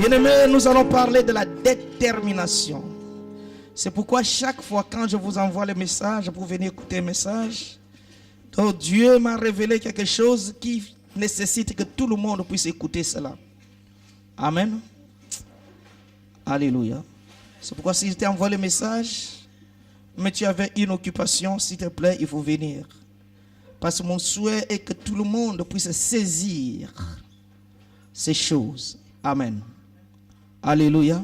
Bien-aimés, nous allons parler de la détermination. C'est pourquoi chaque fois quand je vous envoie le message pour venir écouter le message, donc Dieu m'a révélé quelque chose qui nécessite que tout le monde puisse écouter cela. Amen. Alléluia. C'est pourquoi si je t'ai envoyé le message, mais tu avais une occupation, s'il te plaît, il faut venir. Parce que mon souhait est que tout le monde puisse saisir ces choses. Amen. Alléluia.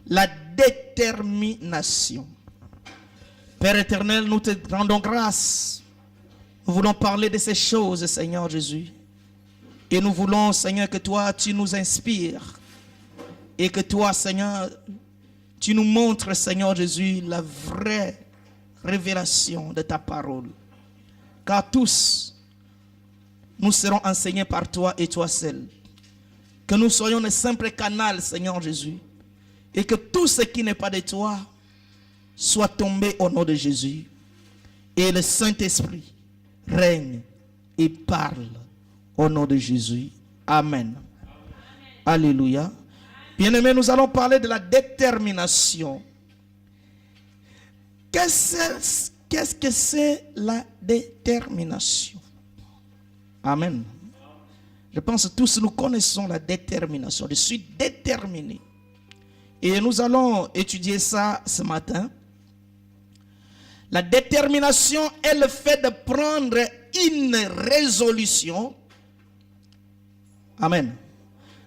La détermination. Père éternel, nous te rendons grâce. Nous voulons parler de ces choses, Seigneur Jésus. Et nous voulons, Seigneur, que toi, tu nous inspires. Et que toi, Seigneur, tu nous montres, Seigneur Jésus, la vraie révélation de ta parole. Car tous, nous serons enseignés par toi et toi seul. Que nous soyons un simple canal, Seigneur Jésus. Et que tout ce qui n'est pas de toi soit tombé au nom de Jésus. Et le Saint-Esprit règne et parle au nom de Jésus. Amen. Amen. Alléluia. Bien-aimés, nous allons parler de la détermination. Qu'est-ce que c'est la détermination? Amen. Je pense que tous nous connaissons la détermination. Je suis déterminé. Et nous allons étudier ça ce matin. La détermination est le fait de prendre une résolution. Amen.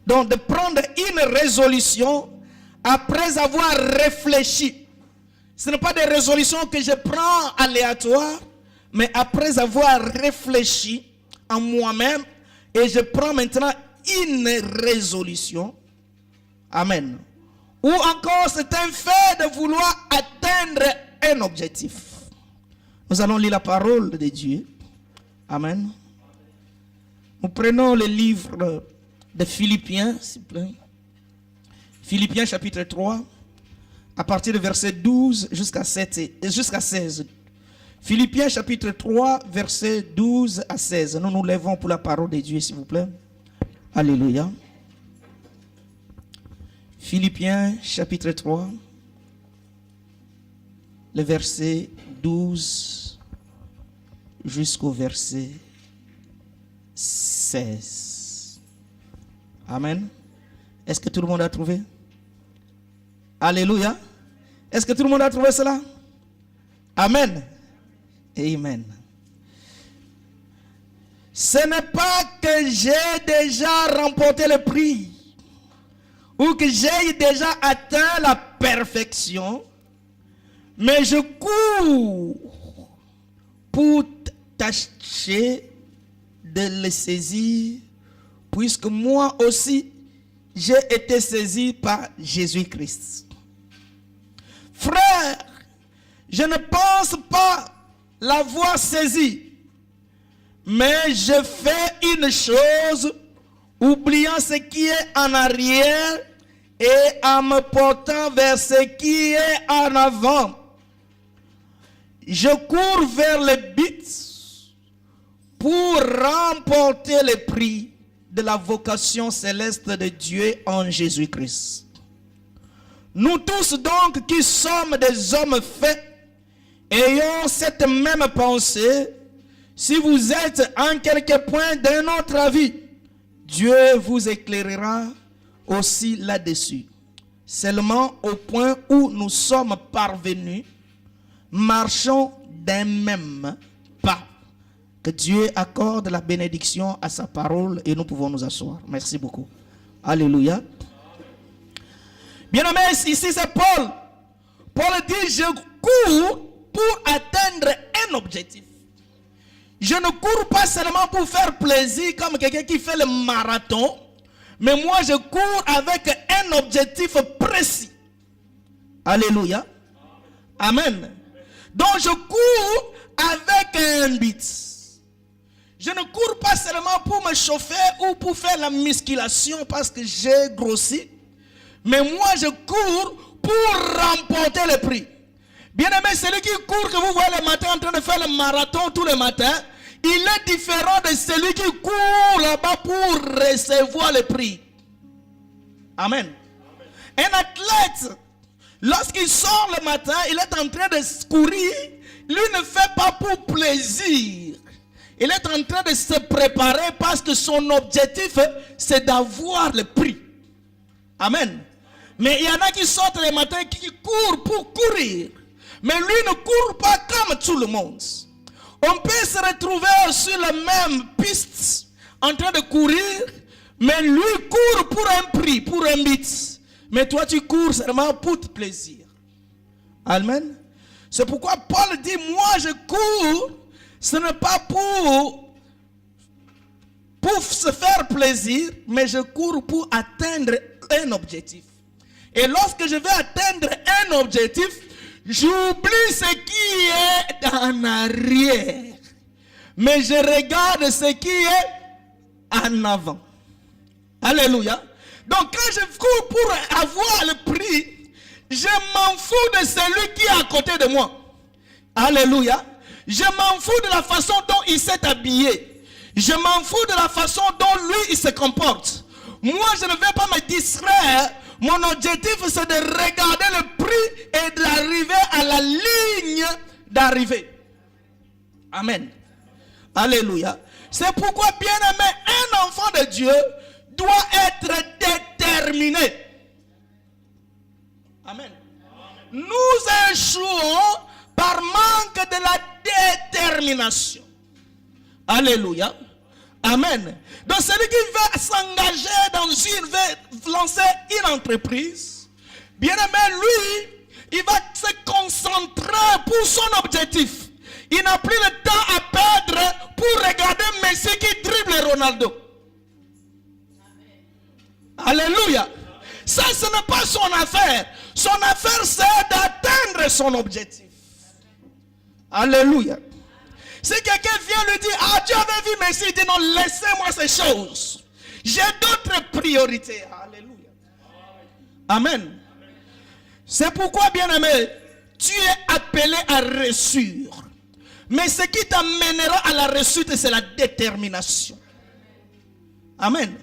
Donc de prendre une résolution après avoir réfléchi. Ce n'est pas des résolutions que je prends aléatoires, mais après avoir réfléchi en moi-même, et je prends maintenant une résolution. Amen. Ou encore c'est un fait de vouloir atteindre un objectif. Nous allons lire la parole de Dieu. Amen. Nous prenons le livre de Philippiens, s'il vous plaît. Philippiens chapitre 3, à partir du verset 12 jusqu'à 16. Philippiens chapitre 3, verset 12 à 16. Nous nous lèvons pour la parole de Dieu, s'il vous plaît. Alléluia. Philippiens chapitre 3, le verset 12 jusqu'au verset 16. Amen. Est-ce que tout le monde a trouvé? Alléluia. Est-ce que tout le monde a trouvé cela? Amen. Amen. Ce n'est pas que j'ai déjà remporté le prix ou que j'ai déjà atteint la perfection, mais je cours pour tâcher de le saisir, puisque moi aussi j'ai été saisi par Jésus-Christ. Frère, je ne pense pas l'avoir saisi, mais je fais une chose, oubliant ce qui est en arrière et en me portant vers ce qui est en avant. Je cours vers le but pour remporter le prix de la vocation céleste de Dieu en Jésus-Christ. Nous tous donc qui sommes des hommes faits, ayons cette même pensée. Si vous êtes en quelque point d'un autre avis, Dieu vous éclairera aussi là-dessus. Seulement au point où nous sommes parvenus, marchons d'un même pas. Que Dieu accorde la bénédiction à sa parole et nous pouvons nous asseoir. Merci beaucoup. Alléluia. Bien-aimés, ici c'est Paul. Paul dit, je cours pour atteindre un objectif. Je ne cours pas seulement pour faire plaisir comme quelqu'un qui fait le marathon, mais moi je cours avec un objectif précis. Alléluia. Amen. Donc je cours avec un but. Je ne cours pas seulement pour me chauffer ou pour faire la musculation parce que j'ai grossi, mais moi je cours pour remporter le prix. Bien aimé, celui qui court que vous voyez le matin en train de faire le marathon tous les matins, il est différent de celui qui court là-bas pour recevoir le prix. Amen. Un athlète, lorsqu'il sort le matin, il est en train de courir. Lui ne fait pas pour plaisir. Il est en train de se préparer parce que son objectif, c'est d'avoir le prix. Amen. Mais il y en a qui sortent le matin, qui courent pour courir. Mais lui ne court pas comme tout le monde. On peut se retrouver sur la même piste, en train de courir, mais lui court pour un prix, pour un but. Mais toi tu cours seulement pour te plaisir. Amen. C'est pourquoi Paul dit, moi je cours, ce n'est pas pour se faire plaisir, mais je cours pour atteindre un objectif. Et lorsque je vais atteindre un objectif, j'oublie ce qui est en arrière. Mais je regarde ce qui est en avant. Alléluia. Donc quand je cours pour avoir le prix, je m'en fous de celui qui est à côté de moi. Alléluia. Je m'en fous de la façon dont il s'est habillé. Je m'en fous de la façon dont lui il se comporte. Moi je ne vais pas me distraire. Mon objectif c'est de regarder le prix et d'arriver à la ligne d'arrivée. Amen. Alléluia. C'est pourquoi, bien aimé, un enfant de Dieu doit être déterminé. Amen. Nous échouons par manque de la détermination. Alléluia. Amen. Donc celui qui va s'engager veut lancer une entreprise, bien aimé, lui, il va se concentrer pour son objectif. Il n'a plus le temps à perdre pour regarder Messi qui dribble Ronaldo. Alléluia. Ça, ce n'est pas son affaire. Son affaire, c'est d'atteindre son objectif. Alléluia. Si quelqu'un vient lui dire, ah, tu avais vu Messi, il dit non, laissez-moi ces choses. J'ai d'autres priorités. Alléluia. Amen. C'est pourquoi, bien-aimé, tu es appelé à réussir. Mais ce qui t'amènera à la réussite, c'est la détermination. Amen.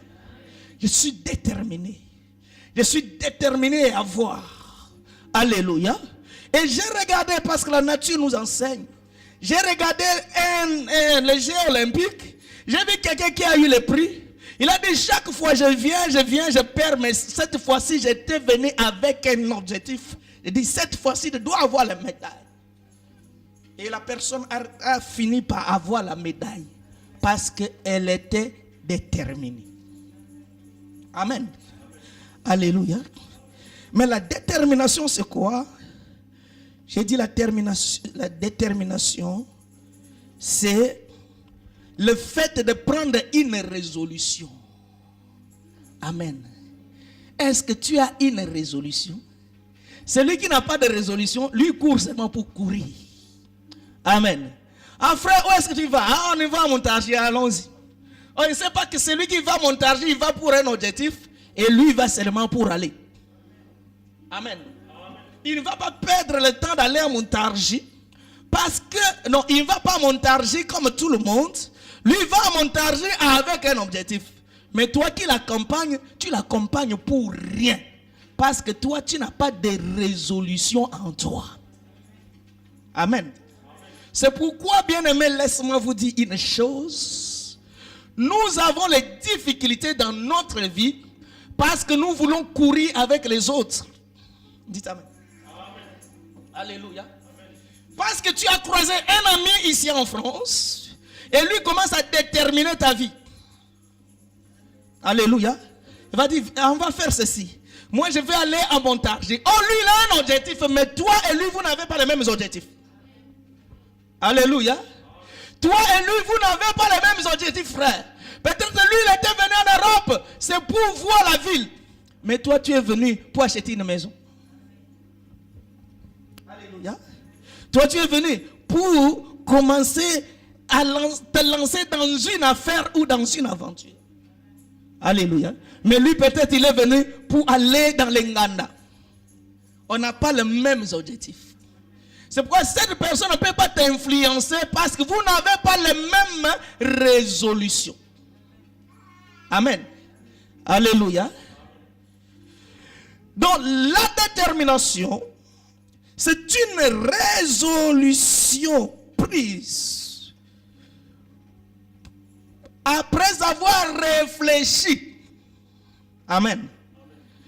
Je suis déterminé. Je suis déterminé à voir. Alléluia. Et j'ai regardé, parce que la nature nous enseigne, j'ai regardé les Jeux olympiques. J'ai vu quelqu'un qui a eu le prix. Il a dit, chaque fois je viens, je perds. Mais cette fois-ci, j'étais venu avec un objectif. Il dit, cette fois-ci, je dois avoir la médaille. Et la personne a fini par avoir la médaille. Parce qu'elle était déterminée. Amen. Alléluia. Mais la détermination, c'est quoi? J'ai dit la détermination, c'est le fait de prendre une résolution. Amen. Est-ce que tu as une résolution? Celui qui n'a pas de résolution, lui court seulement pour courir. Amen. Ah frère, où est-ce que tu vas? Ah, on y va à Montargis, allons-y. On ne sait pas que celui qui va à Montargis, il va pour un objectif et lui va seulement pour aller. Amen. Il ne va pas perdre le temps d'aller à Montargis parce que, non, il ne va pas à Montargis comme tout le monde. Lui va à Montargis avec un objectif. Mais toi qui l'accompagnes, tu l'accompagnes pour rien. Parce que toi, tu n'as pas de résolution en toi. Amen. C'est pourquoi, bien aimé, laisse-moi vous dire une chose. Nous avons les difficultés dans notre vie parce que nous voulons courir avec les autres. Dites Amen. Alléluia. Parce que tu as croisé un ami ici en France et lui commence à déterminer ta vie. Alléluia. Il va dire, on va faire ceci. Moi, je vais aller à Montargis. Oh, lui, il a un objectif, mais toi et lui, vous n'avez pas les mêmes objectifs. Alléluia. Toi et lui, vous n'avez pas les mêmes objectifs, frère. Peut-être que lui, il était venu en Europe, c'est pour voir la ville. Mais toi, tu es venu pour acheter une maison. Alléluia. Toi, tu es venu pour commencer à te lancer dans une affaire ou dans une aventure. Alléluia. Mais lui, peut-être, il est venu pour aller dans l'Enganda. On n'a pas les mêmes objectifs. C'est pourquoi cette personne ne peut pas t'influencer parce que vous n'avez pas les mêmes résolutions. Amen. Alléluia. Donc la détermination, c'est une résolution prise après avoir réfléchi. Amen.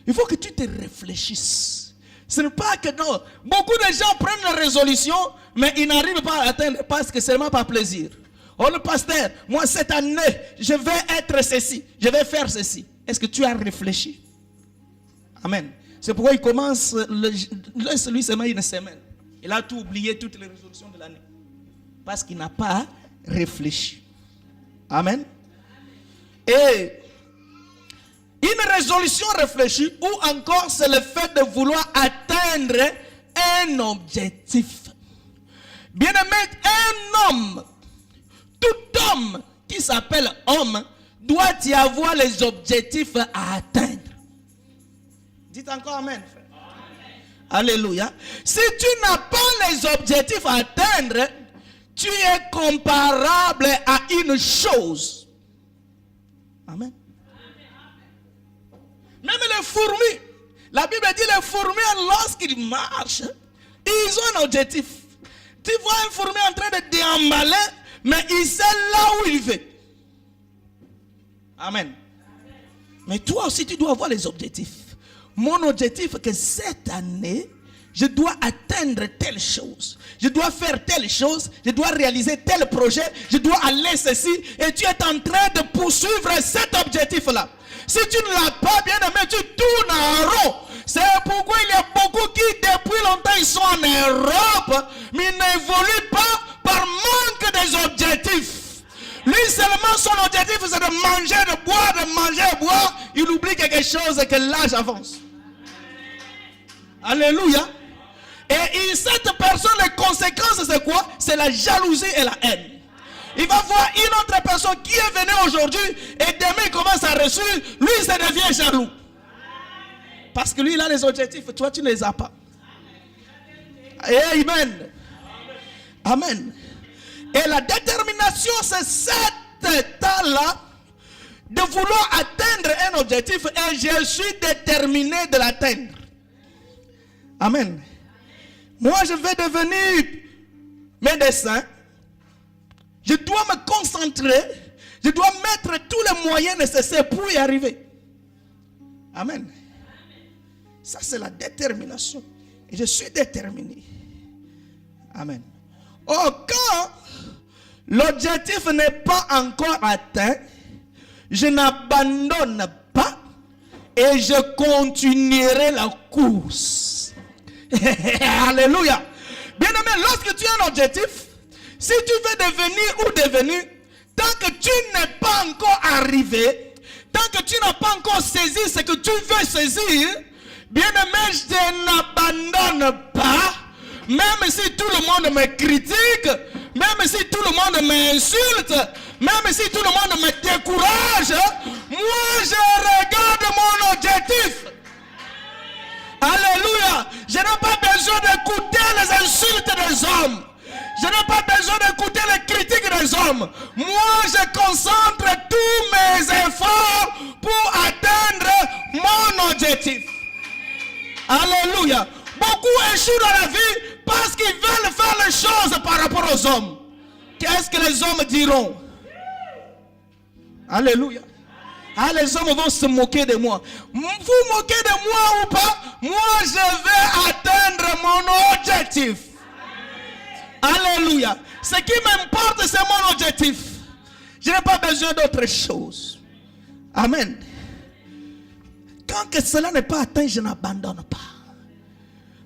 Il faut que tu te réfléchisses. Ce n'est pas que non. Beaucoup de gens prennent la résolution, mais ils n'arrivent pas à l'atteindre parce que seulement par plaisir. Oh le pasteur, moi cette année, je vais être ceci, je vais faire ceci. Est-ce que tu as réfléchi? Amen. C'est pourquoi il commence, lui seulement une semaine. Il a tout oublié, toutes les résolutions de l'année. Parce qu'il n'a pas réfléchi. Amen. Et une résolution réfléchie, ou encore c'est le fait de vouloir atteindre un objectif. Bien aimé, un homme, tout homme qui s'appelle homme, doit y avoir les objectifs à atteindre. Dites encore amen, frère. Amen. Alléluia. Si tu n'as pas les objectifs à atteindre, tu es comparable à une chose. Amen. Même les fourmis, la Bible dit les fourmis, lorsqu'ils marchent, ils ont un objectif. Tu vois un fourmi en train de déambaler, mais il sait là où il veut. Amen. Mais toi aussi, tu dois avoir les objectifs. Mon objectif est que cette année, je dois atteindre telle chose. Je dois faire telle chose. Je dois réaliser tel projet. Je dois aller ceci. Et tu es en train de poursuivre cet objectif-là. Si tu ne l'as pas bien aimé, tu tournes en rond. C'est pourquoi il y a beaucoup qui, depuis longtemps, ils sont en Europe, mais ils n'évoluent pas par manque des objectifs. Lui seulement, son objectif, c'est de manger, de boire, de manger, de boire. Il oublie quelque chose et que l'âge avance. Alléluia. Et cette personne, les conséquences, c'est quoi? C'est la jalousie et la haine. Il va voir une autre personne qui est venue aujourd'hui et demain il commence à reçu. Lui, ça devient jaloux. Parce que lui, il a les objectifs. Toi, tu ne les as pas. Et amen. Amen. Et la détermination, c'est cet état-là de vouloir atteindre un objectif et je suis déterminé de l'atteindre. Amen. Moi, je vais devenir médecin. Je dois me concentrer. Je dois mettre tous les moyens nécessaires pour y arriver. Amen. Ça, c'est la détermination. Et je suis déterminé. Amen. Oh, quand l'objectif n'est pas encore atteint, je n'abandonne pas et je continuerai la course. Alléluia. Bien aimé, lorsque tu as un objectif, si tu veux devenir, tant que tu n'es pas encore arrivé, tant que tu n'as pas encore saisi ce que tu veux saisir, bien aimé, je n'abandonne pas, même si tout le monde me critique, même si tout le monde m'insulte, même si tout le monde me décourage, moi je regarde mon objectif. Alléluia. Je n'ai pas besoin d'écouter les insultes des hommes. Je n'ai pas besoin d'écouter les critiques des hommes. Moi, je concentre tous mes efforts pour atteindre mon objectif. Alléluia. Beaucoup échouent dans la vie parce qu'ils veulent faire les choses par rapport aux hommes. Qu'est-ce que les hommes diront? Alléluia. Ah, les hommes vont se moquer de moi. Vous moquez de moi ou pas? Moi, je vais atteindre mon objectif. Alléluia. Ce qui m'importe, c'est mon objectif. Je n'ai pas besoin d'autre chose. Amen. Quand que cela n'est pas atteint, je n'abandonne pas.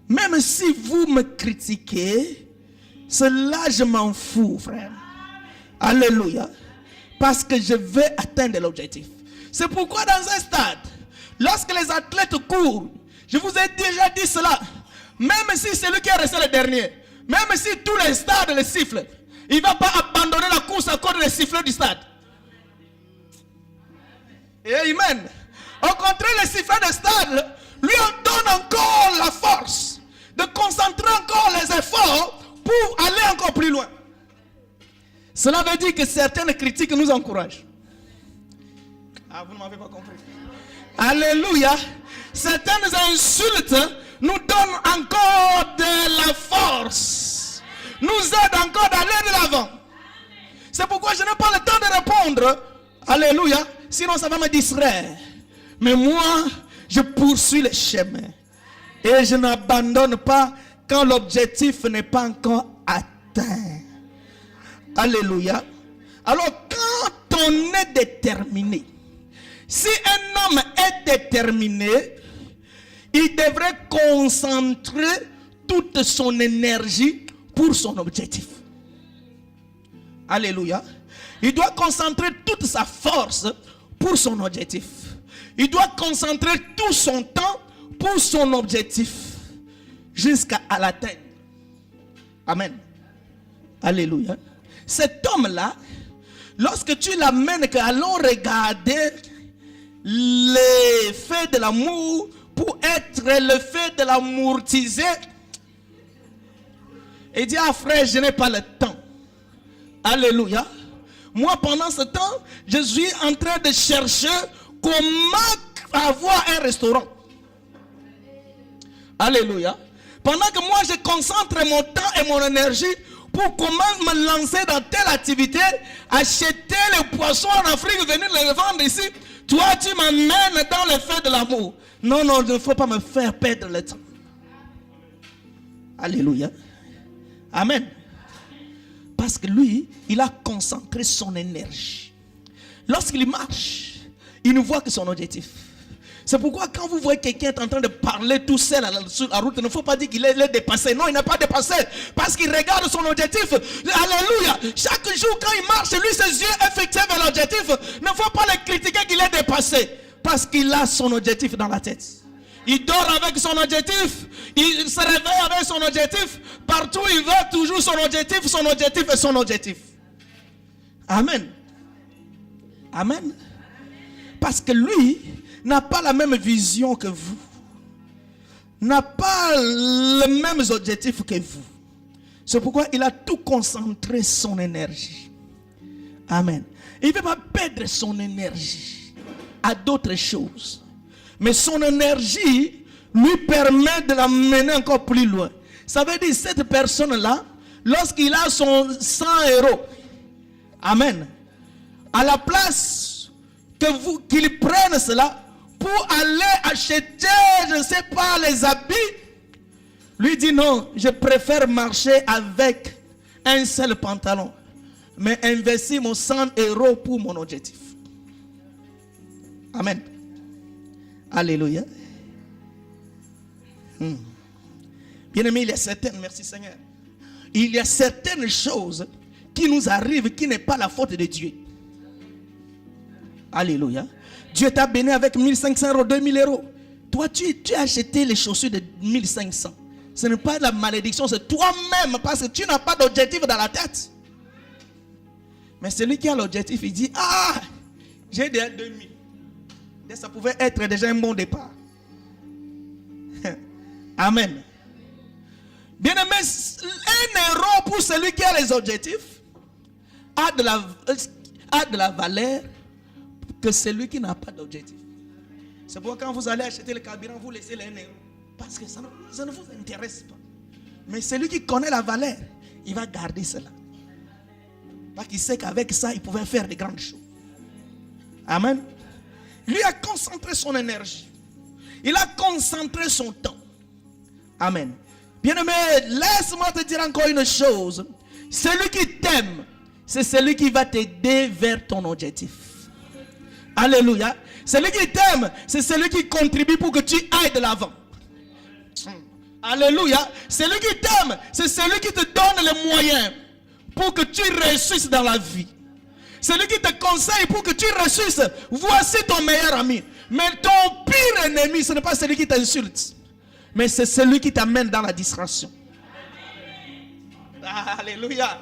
Même si vous me critiquez, cela je m'en fous, frère. Alléluia. Parce que je vais atteindre l'objectif. C'est pourquoi dans un stade, lorsque les athlètes courent, je vous ai déjà dit cela, même si c'est lui qui est resté le dernier, même si tous les stades le sifflent, il ne va pas abandonner la course à cause des sifflets du stade. Et amen. Au contraire, les sifflets du stade lui en donnent encore la force de concentrer encore les efforts pour aller encore plus loin. Cela veut dire que certaines critiques nous encouragent. Ah, vous ne m'avez pas compris. Alléluia. certaines insultes nous donnent encore de la force, nous aident encore d'aller de l'avant. C'est pourquoi je n'ai pas le temps de répondre. Alléluia. Sinon ça va me distraire. Mais moi, je poursuis le chemin. Et je n'abandonne pas quand l'objectif n'est pas encore atteint. Alléluia. Alors quand on est déterminé, si un homme est déterminé, il devrait concentrer toute son énergie pour son objectif. Alléluia. Il doit concentrer toute sa force pour son objectif. Il doit concentrer tout son temps pour son objectif jusqu'à l'atteindre. Amen. Alléluia. Cet homme-là, lorsque tu l'amènes que allons regarder l'effet de l'amour pour être le fait de l'amortiser, il dit, ah frère, je n'ai pas le temps. Alléluia. Moi, pendant ce temps, je suis en train de chercher comment avoir un restaurant. Alléluia. Pendant que moi, je concentre mon temps et mon énergie pour comment me lancer dans telle activité, acheter les poissons en Afrique, venir les vendre ici. Toi, tu m'amènes dans le fait de l'amour. Non, non, il ne faut pas me faire perdre le temps. Alléluia. Amen. Parce que lui, il a concentré son énergie. Lorsqu'il marche, il ne voit que son objectif. C'est pourquoi quand vous voyez quelqu'un est en train de parler tout seul sur la route, il ne faut pas dire qu'il est dépassé. Non, il n'est pas dépassé. Parce qu'il regarde son objectif. Alléluia. Chaque jour quand il marche, lui ses yeux effectués vers l'objectif. Il ne faut pas le critiquer qu'il est dépassé. Parce qu'il a son objectif dans la tête. Il dort avec son objectif. Il se réveille avec son objectif. Partout il va, toujours son objectif et son objectif. Amen. Amen. Parce que lui n'a pas la même vision que vous. N'a pas les mêmes objectifs que vous. C'est pourquoi il a tout concentré son énergie. Amen. Il ne veut pas perdre son énergie à d'autres choses. Mais son énergie lui permet de l'amener encore plus loin. Ça veut dire cette personne-là, lorsqu'il a son 100 €, amen, à la place qu'il prenne cela pour aller acheter, je ne sais pas, les habits, lui dit non, je préfère marcher avec un seul pantalon, mais investir mon 100 € pour mon objectif. Amen. Alléluia. Bien-aimé, il y a certaines, merci Seigneur, il y a certaines choses qui nous arrivent qui n'est pas la faute de Dieu. Alléluia. Dieu t'a béni avec 1500 €, 2000 €. Toi, tu as acheté les chaussures de 1500. Ce n'est pas la malédiction, c'est toi-même parce que tu n'as pas d'objectif dans la tête. Mais celui qui a l'objectif, il dit, ah, j'ai déjà 2000. Ça pouvait être déjà un bon départ. Amen. Bien-aimé, 1 € pour celui qui a les objectifs a de la valeur que celui qui n'a pas d'objectif. C'est pourquoi quand vous allez acheter le carburant, vous laissez les 1 €. Parce que ça ne vous intéresse pas. Mais celui qui connaît la valeur, il va garder cela. Parce qu'il sait qu'avec ça, il pouvait faire de grandes choses. Amen. Lui a concentré son énergie. Il a concentré son temps. Amen. Bien-aimé, laisse-moi te dire encore une chose. Celui qui t'aime, c'est celui qui va t'aider vers ton objectif. Alléluia. Celui qui t'aime, c'est celui qui contribue pour que tu ailles de l'avant. Alléluia. Celui qui t'aime, c'est celui qui te donne les moyens pour que tu réussisses dans la vie. Celui qui te conseille pour que tu réussisses. Voici ton meilleur ami. Mais ton pire ennemi, ce n'est pas celui qui t'insulte, mais c'est celui qui t'amène dans la distraction. Alléluia.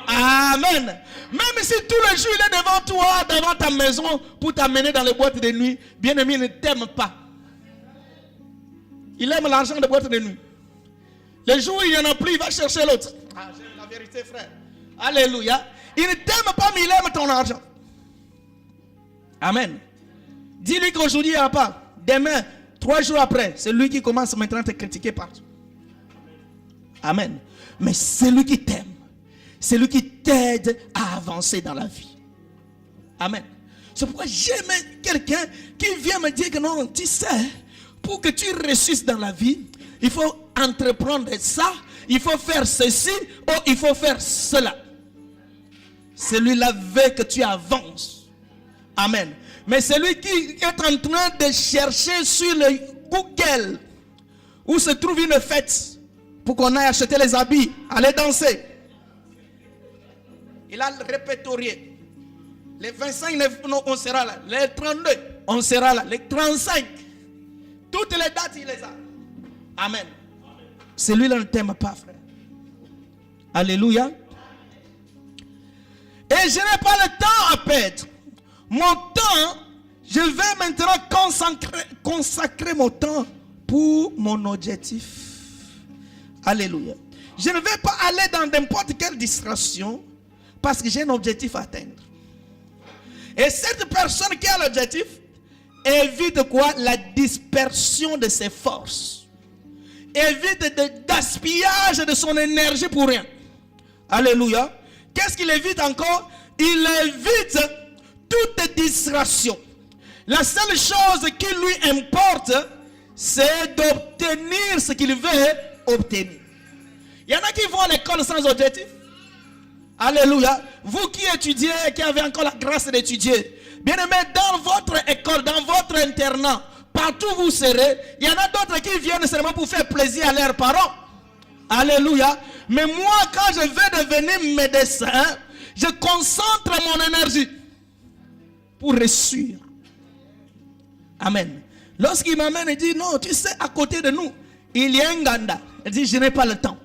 Amen. Même si tout le jour il est devant toi, devant ta maison, pour t'amener dans les boîtes de nuit, bien-aimé, il ne t'aime pas. Il aime l'argent de boîte de nuit. Le jour où il n'y en a plus, il va chercher l'autre. Ah, j'ai la vérité, frère. Alléluia. Il ne t'aime pas, mais il aime ton argent. Amen. Dis-lui qu'aujourd'hui il n'y a pas. Demain, 3 jours après, c'est lui qui commence maintenant à te critiquer partout. Amen. Mais c'est lui qui t'aime. C'est lui qui t'aide à avancer dans la vie. Amen. C'est pourquoi j'aime quelqu'un qui vient me dire que non, tu sais, pour que tu réussisses dans la vie, il faut entreprendre ça, il faut faire ceci, ou il faut faire cela. Celui-là veut que tu avances. Amen. Mais celui qui est en train de chercher sur le Google où se trouve une fête pour qu'on aille acheter les habits, aller danser. Il a répertorié. Les 25, on sera là. Les 32, on sera là. Les 35, toutes les dates, il les a. Amen. Celui-là ne t'aime pas, frère. Alléluia. Et je n'ai pas le temps à perdre. Mon temps, je vais maintenant consacrer mon temps pour mon objectif. Alléluia. Je ne vais pas aller dans n'importe quelle distraction parce que j'ai un objectif à atteindre. Et cette personne qui a l'objectif évite quoi? La dispersion de ses forces. Évite le gaspillage de son énergie pour rien. Alléluia. Qu'est-ce qu'il évite encore? Il évite toute distraction. La seule chose qui lui importe, c'est d'obtenir ce qu'il veut obtenir. Il y en a qui vont à l'école sans objectif. Alléluia. Vous qui étudiez et qui avez encore la grâce d'étudier, bien aimé, dans votre école, dans votre internat, partout où vous serez, il y en a d'autres qui viennent seulement pour faire plaisir à leurs parents. Alléluia. Mais moi, quand je vais devenir médecin, je concentre mon énergie pour réussir. Amen. Lorsqu'il m'amène, il dit, non, tu sais, à côté de nous, il y a un Ganda. Il dit, je n'ai pas le temps.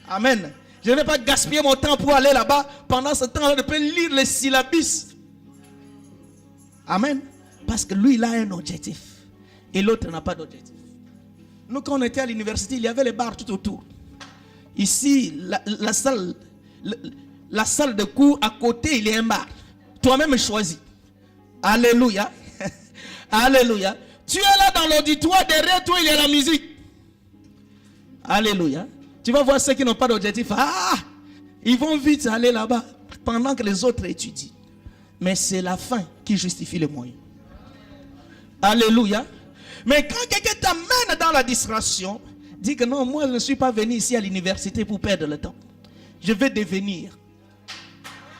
Amen. Je ne vais pas gaspiller mon temps pour aller là-bas. Pendant ce temps-là, je peux lire les syllabus. Amen. Parce que lui, il a un objectif. Et l'autre n'a pas d'objectif. Nous, quand on était à l'université, il y avait les bars tout autour. Ici, la salle de cours, à côté, il y a un bar. Toi-même choisis. Alléluia. Alléluia. Tu es là dans l'auditoire, derrière toi, il y a la musique. Alléluia. Tu vas voir ceux qui n'ont pas d'objectif. Ah, ils vont vite aller là-bas pendant que les autres étudient. Mais c'est la fin qui justifie le moyen. Alléluia. Mais quand quelqu'un t'amène dans la distraction, dis que non, moi je ne suis pas venu ici à l'université pour perdre le temps. Je vais devenir.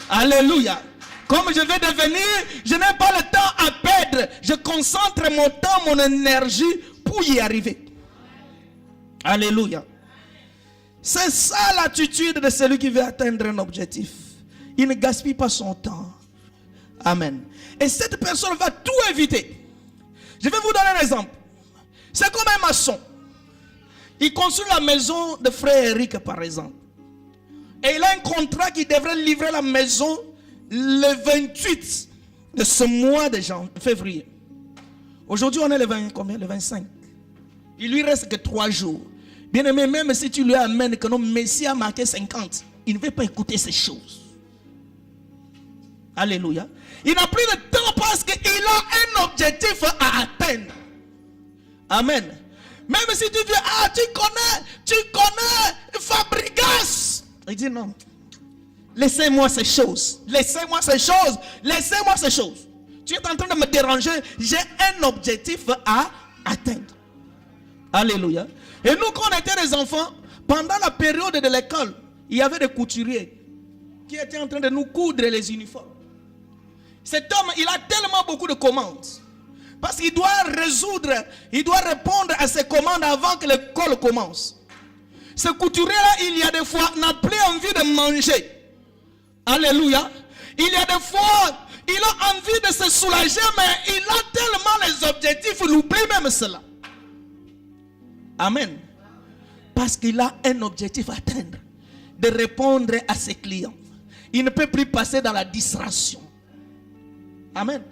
Alléluia. Comme je vais devenir, je n'ai pas le temps à perdre. Je concentre mon temps, mon énergie pour y arriver. Alléluia. C'est ça l'attitude de celui qui veut atteindre un objectif. Il ne gaspille pas son temps. Amen. Et cette personne va tout éviter. Je vais vous donner un exemple. C'est comme un maçon. Il construit la maison de frère Eric, par exemple. Et il a un contrat qui devrait livrer la maison le 28 de ce mois de février. Aujourd'hui, on est le 20, combien? Le 25. Il lui reste que 3 jours. Bien aimé, même si tu lui amènes que non, Messie a marqué 50, il ne veut pas écouter ces choses. Alléluia. Il n'a plus de temps parce qu'il a un objectif à atteindre. Amen. Même si tu dis, ah, tu connais Fabregas. Il dit non. Laissez-moi ces choses. Laissez-moi ces choses. Laissez-moi ces choses. Tu es en train de me déranger. J'ai un objectif à atteindre. Alléluia. Et nous, quand on était des enfants, pendant la période de l'école, il y avait des couturiers qui étaient en train de nous coudre les uniformes. Cet homme, il a tellement beaucoup de commandes. Parce qu'il doit il doit répondre à ses commandes avant que l'école commence. Ce couturier-là, il y a des fois, n'a plus envie de manger. Alléluia. Il y a des fois, il a envie de se soulager, mais il a tellement les objectifs, il oublie même cela. Amen. Parce qu'il a un objectif à atteindre. De répondre à ses clients. Il ne peut plus passer dans la distraction. Amen.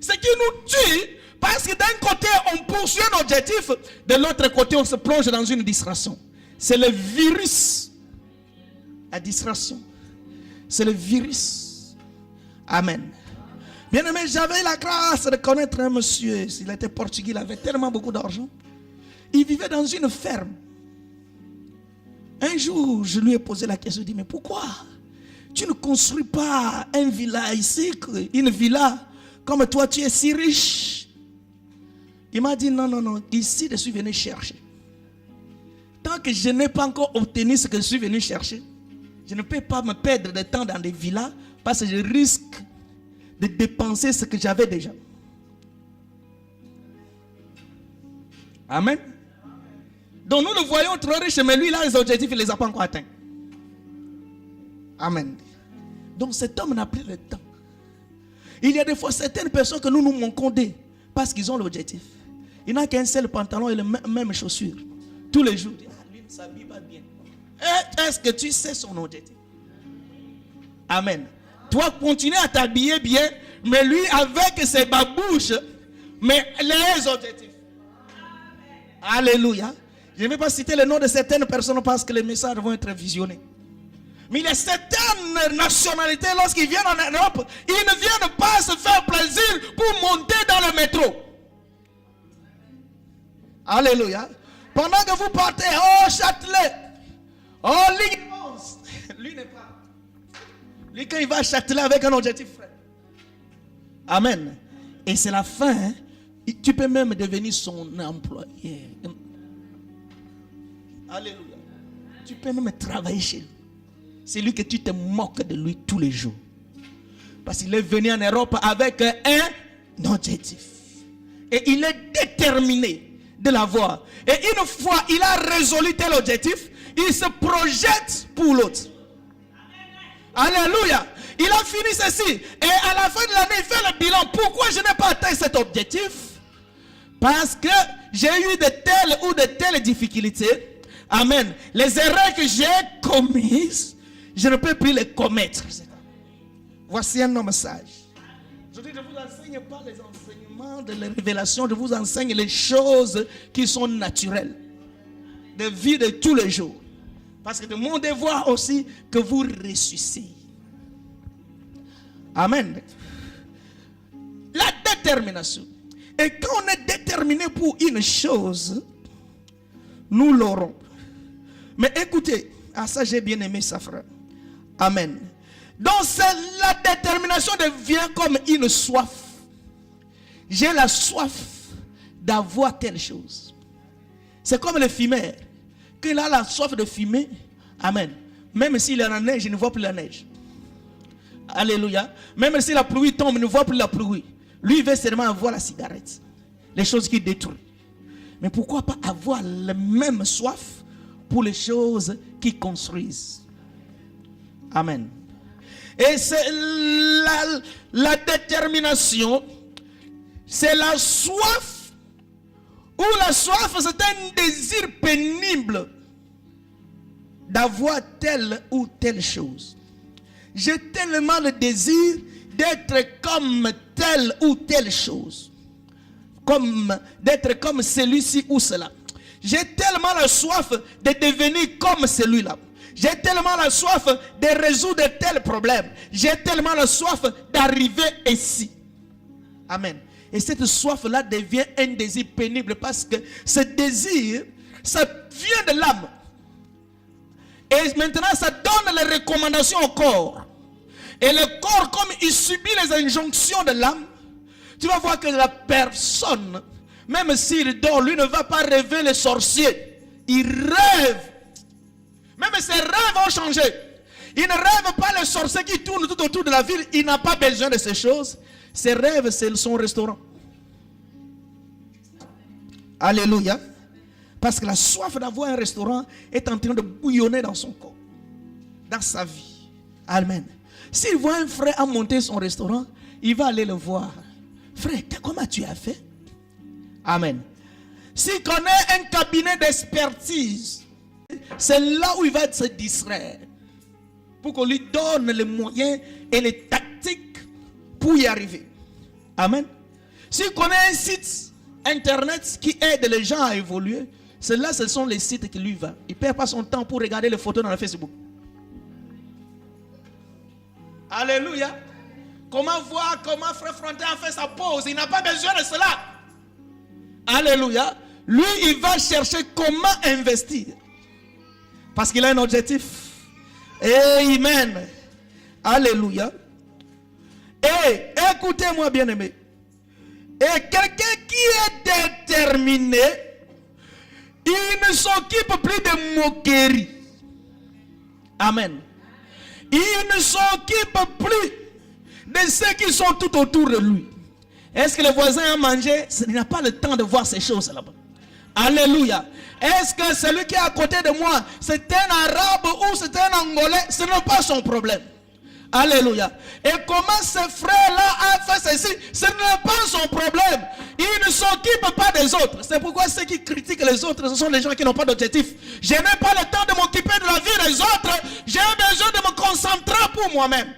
Ce qui nous tue, parce que d'un côté on poursuit un objectif, de l'autre côté on se plonge dans une distraction. C'est le virus. La distraction. C'est le virus. Amen. Bien aimé, j'avais la grâce de connaître un monsieur. Il était portugais, il avait tellement beaucoup d'argent. Il vivait dans une ferme. Un jour, je lui ai posé la question, je lui ai dit, mais pourquoi tu ne construis pas une villa ici, une villa comme toi, tu es si riche? Il m'a dit, non, non, non, ici, je suis venu chercher. Tant que je n'ai pas encore obtenu ce que je suis venu chercher, je ne peux pas me perdre de temps dans des villas parce que je risque de dépenser ce que j'avais déjà. Amen. Donc nous le voyons trop riche, mais lui, là, les objectifs, il ne les a pas encore atteints. Amen. Donc cet homme n'a plus le temps. Il y a des fois certaines personnes que nous nous manquons d'eux parce qu'ils ont l'objectif. Il n'a qu'un seul pantalon et les mêmes chaussures. Tous les jours. Lui ne s'habille pas bien. Est-ce que tu sais son objectif? Amen. Toi, continue à t'habiller bien, mais lui, avec ses babouches, mais les objectifs. Alléluia. Je ne vais pas citer le nom de certaines personnes parce que les messages vont être visionnés. Mais il y a certaines nationalités, lorsqu'ils viennent en Europe, ils ne viennent pas se faire plaisir pour monter dans le métro. Alléluia. Pendant que vous partez, oh Châtelet, oh Ligue 11, lui n'est pas. Lui, quand il va à Châtelet avec un objectif, frère. Amen. Et c'est la fin. Hein? Tu peux même devenir son employé. Alléluia. Tu peux même travailler chez lui. C'est lui que tu te moques de lui tous les jours. Parce qu'il est venu en Europe avec un objectif. Et il est déterminé de l'avoir. Et une fois il a résolu tel objectif, il se projette pour l'autre. Alléluia. Il a fini ceci. Et à la fin de l'année, il fait le bilan. Pourquoi je n'ai pas atteint cet objectif? Parce que j'ai eu de telles ou de telles difficultés. Amen. Les erreurs que j'ai commises, je ne peux plus les commettre. Voici un homme sage. Je ne vous enseigne pas les enseignements de la révélation. Je vous enseigne les choses qui sont naturelles. De vie de tous les jours. Parce que de mon devoir aussi que vous ressuscitez. Amen. La détermination. Et quand on est déterminé pour une chose, nous l'aurons. Mais écoutez, ça j'ai bien aimé ça, frère. Amen. Donc la détermination devient comme une soif. J'ai la soif d'avoir telle chose. C'est comme le fumeur. Quand il a la soif de fumer, amen. Même s'il est en neige, il ne voit plus la neige. Alléluia. Même si la pluie tombe, il ne voit plus la pluie. Lui, il veut seulement avoir la cigarette. Les choses qui détruisent. Mais pourquoi pas avoir la même soif pour les choses qui construisent? Amen. Et c'est la détermination, c'est la soif, ou la soif, c'est un désir pénible d'avoir telle ou telle chose. J'ai tellement le désir d'être comme telle ou telle chose. D'être comme celui-ci ou cela. J'ai tellement la soif de devenir comme celui-là. J'ai tellement la soif de résoudre tel problème. J'ai tellement la soif d'arriver ici. Amen. Et cette soif-là devient un désir pénible parce que ce désir, ça vient de l'âme. Et maintenant, ça donne les recommandations au corps. Et le corps, comme il subit les injonctions de l'âme, tu vas voir que la personne, même s'il dort, lui ne va pas rêver les sorciers. Il rêve. Même ses rêves vont changer. Il ne rêve pas les sorciers qui tournent tout autour de la ville. Il n'a pas besoin de ces choses. Ses rêves, c'est son restaurant. Alléluia. Parce que la soif d'avoir un restaurant est en train de bouillonner dans son corps. Dans sa vie. Amen. S'il voit un frère à monter son restaurant, il va aller le voir. Frère, comment tu as fait? Amen. S'il connaît un cabinet d'expertise, c'est là où il va se distraire. Pour qu'on lui donne les moyens et les tactiques pour y arriver. Amen. S'il connaît un site internet qui aide les gens à évoluer, ceux-là, ce sont les sites qui lui va. Il ne perd pas son temps pour regarder les photos dans le Facebook. Alléluia. Comment voir comment Frère Frontin a fait sa pause? Il n'a pas besoin de cela. Alléluia. Lui, il va chercher comment investir. Parce qu'il a un objectif. Amen. Alléluia. Et écoutez-moi bien aimé. Et quelqu'un qui est déterminé, il ne s'occupe plus de moquerie. Amen. Il ne s'occupe plus de ceux qui sont tout autour de lui. Est-ce que le voisin a mangé? Il n'a pas le temps de voir ces choses là-bas. Alléluia. Est-ce que celui qui est à côté de moi, c'est un arabe ou c'est un angolais? Ce n'est pas son problème. Alléluia. Et comment ce frère-là a fait ceci? Ce n'est pas son problème. Il ne s'occupe pas des autres. C'est pourquoi ceux qui critiquent les autres, ce sont les gens qui n'ont pas d'objectif. Je n'ai pas le temps de m'occuper de la vie des autres. J'ai besoin de me concentrer pour moi-même.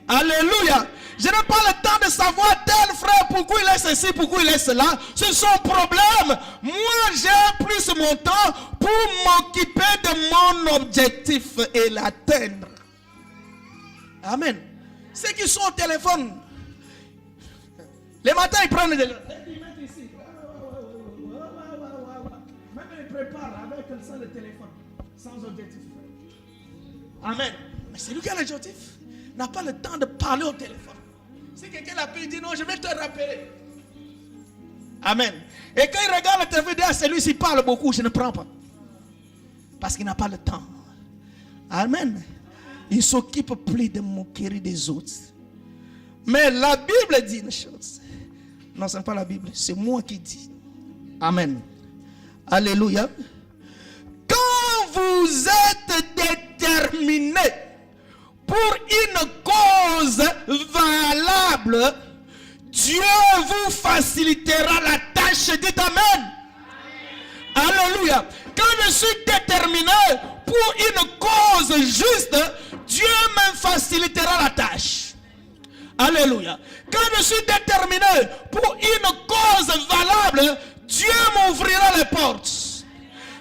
Alléluia. Je n'ai pas le temps de savoir tel frère pourquoi il est ceci, pourquoi il est cela. C'est son problème. Moi, j'ai pris mon temps pour m'occuper de mon objectif et l'atteindre. Amen. Ceux qui sont au téléphone, les matins ils prennent des... Ils mettent ici. Même ils préparent avec ça le téléphone, sans objectif. Amen. Mais celui qui a l'objectif n'a pas le temps de parler au téléphone. Si quelqu'un l'appelle, il dit non, je vais te rappeler. Amen. Et quand il regarde le téléphone, il dit celui-ci parle beaucoup, je ne prends pas. Parce qu'il n'a pas le temps. Amen. Il ne s'occupe plus de moquerie des autres. Mais la Bible dit une chose. Non, ce n'est pas la Bible, c'est moi qui dis. Amen. Alléluia. Quand vous êtes déterminé pour une cause valable, Dieu vous facilitera la tâche. Dites Amen. Alléluia. Quand je suis déterminé pour une cause juste, Dieu me facilitera la tâche. Alléluia. Quand je suis déterminé pour une cause valable, Dieu m'ouvrira les portes.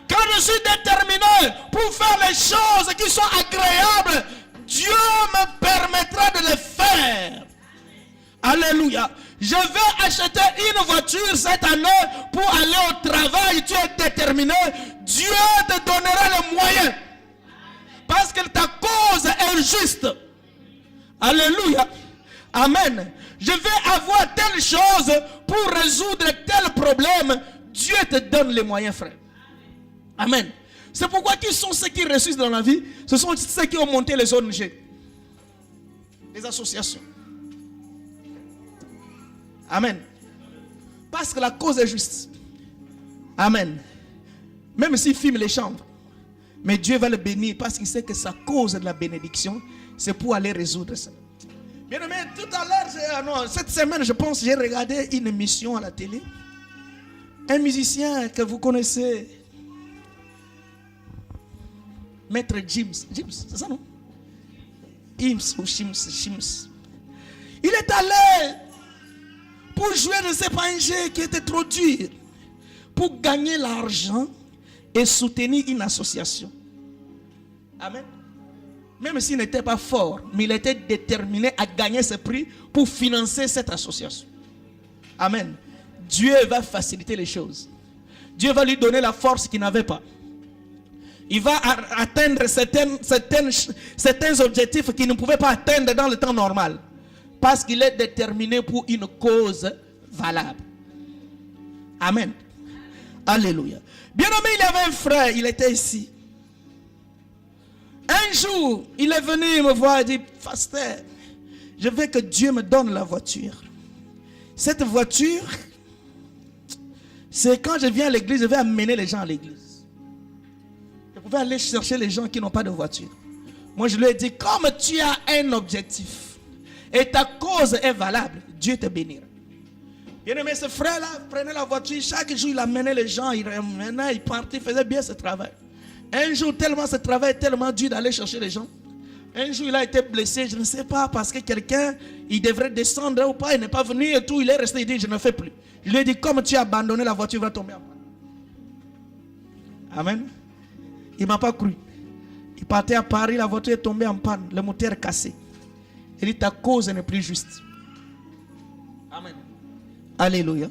Quand je suis déterminé pour faire les choses qui sont agréables, Dieu me permettra de les faire. Alléluia. Je vais acheter une voiture cette année pour aller au travail. Tu es déterminé. Dieu te donnera les moyens. Parce que ta cause est juste. Alléluia. Amen. Je vais avoir telle chose pour résoudre tel problème. Dieu te donne les moyens, frère. Amen. C'est pourquoi qui sont ceux qui réussissent dans la vie? Ce sont ceux qui ont monté les ONG, les associations. Amen. Parce que la cause est juste. Amen. Même s'il filme les chambres, mais Dieu va le bénir parce qu'il sait que sa cause de la bénédiction, c'est pour aller résoudre ça. Bien aimé, tout à l'heure, cette semaine, je pense, j'ai regardé une émission à la télé. Un musicien que vous connaissez, Maître James, c'est ça non? Ims ou Shims. Il est allé pour jouer de ces panjés qui étaient trop durs, pour gagner l'argent et soutenir une association. Amen. Même s'il n'était pas fort, mais il était déterminé à gagner ce prix pour financer cette association. Amen. Dieu va faciliter les choses. Dieu va lui donner la force qu'il n'avait pas. Il va atteindre certains objectifs qu'il ne pouvait pas atteindre dans le temps normal. Parce qu'il est déterminé pour une cause valable. Amen. Alléluia. Bien aimé, il y avait un frère, il était ici. Un jour, il est venu me voir et dit, pasteur, je veux que Dieu me donne la voiture. Cette voiture, c'est quand je viens à l'église, je vais amener les gens à l'église. Je pouvais aller chercher les gens qui n'ont pas de voiture. Moi, je lui ai dit, comme tu as un objectif et ta cause est valable, Dieu te bénira. Bien aimé, ce frère-là prenait la voiture, chaque jour il amenait les gens, il partait, il faisait bien ce travail. Un jour, tellement ce travail est tellement dur d'aller chercher les gens. Un jour, il a été blessé, je ne sais pas, parce que quelqu'un, il devrait descendre ou pas, il n'est pas venu et tout, il est resté, il dit, je ne fais plus. Je lui ai dit, comme tu as abandonné la voiture, va tomber en panne. Amen. Il ne m'a pas cru. Il partait à Paris, la voiture est tombée en panne, le moteur est cassé. Il dit ta cause n'est plus juste. Amen. Alléluia.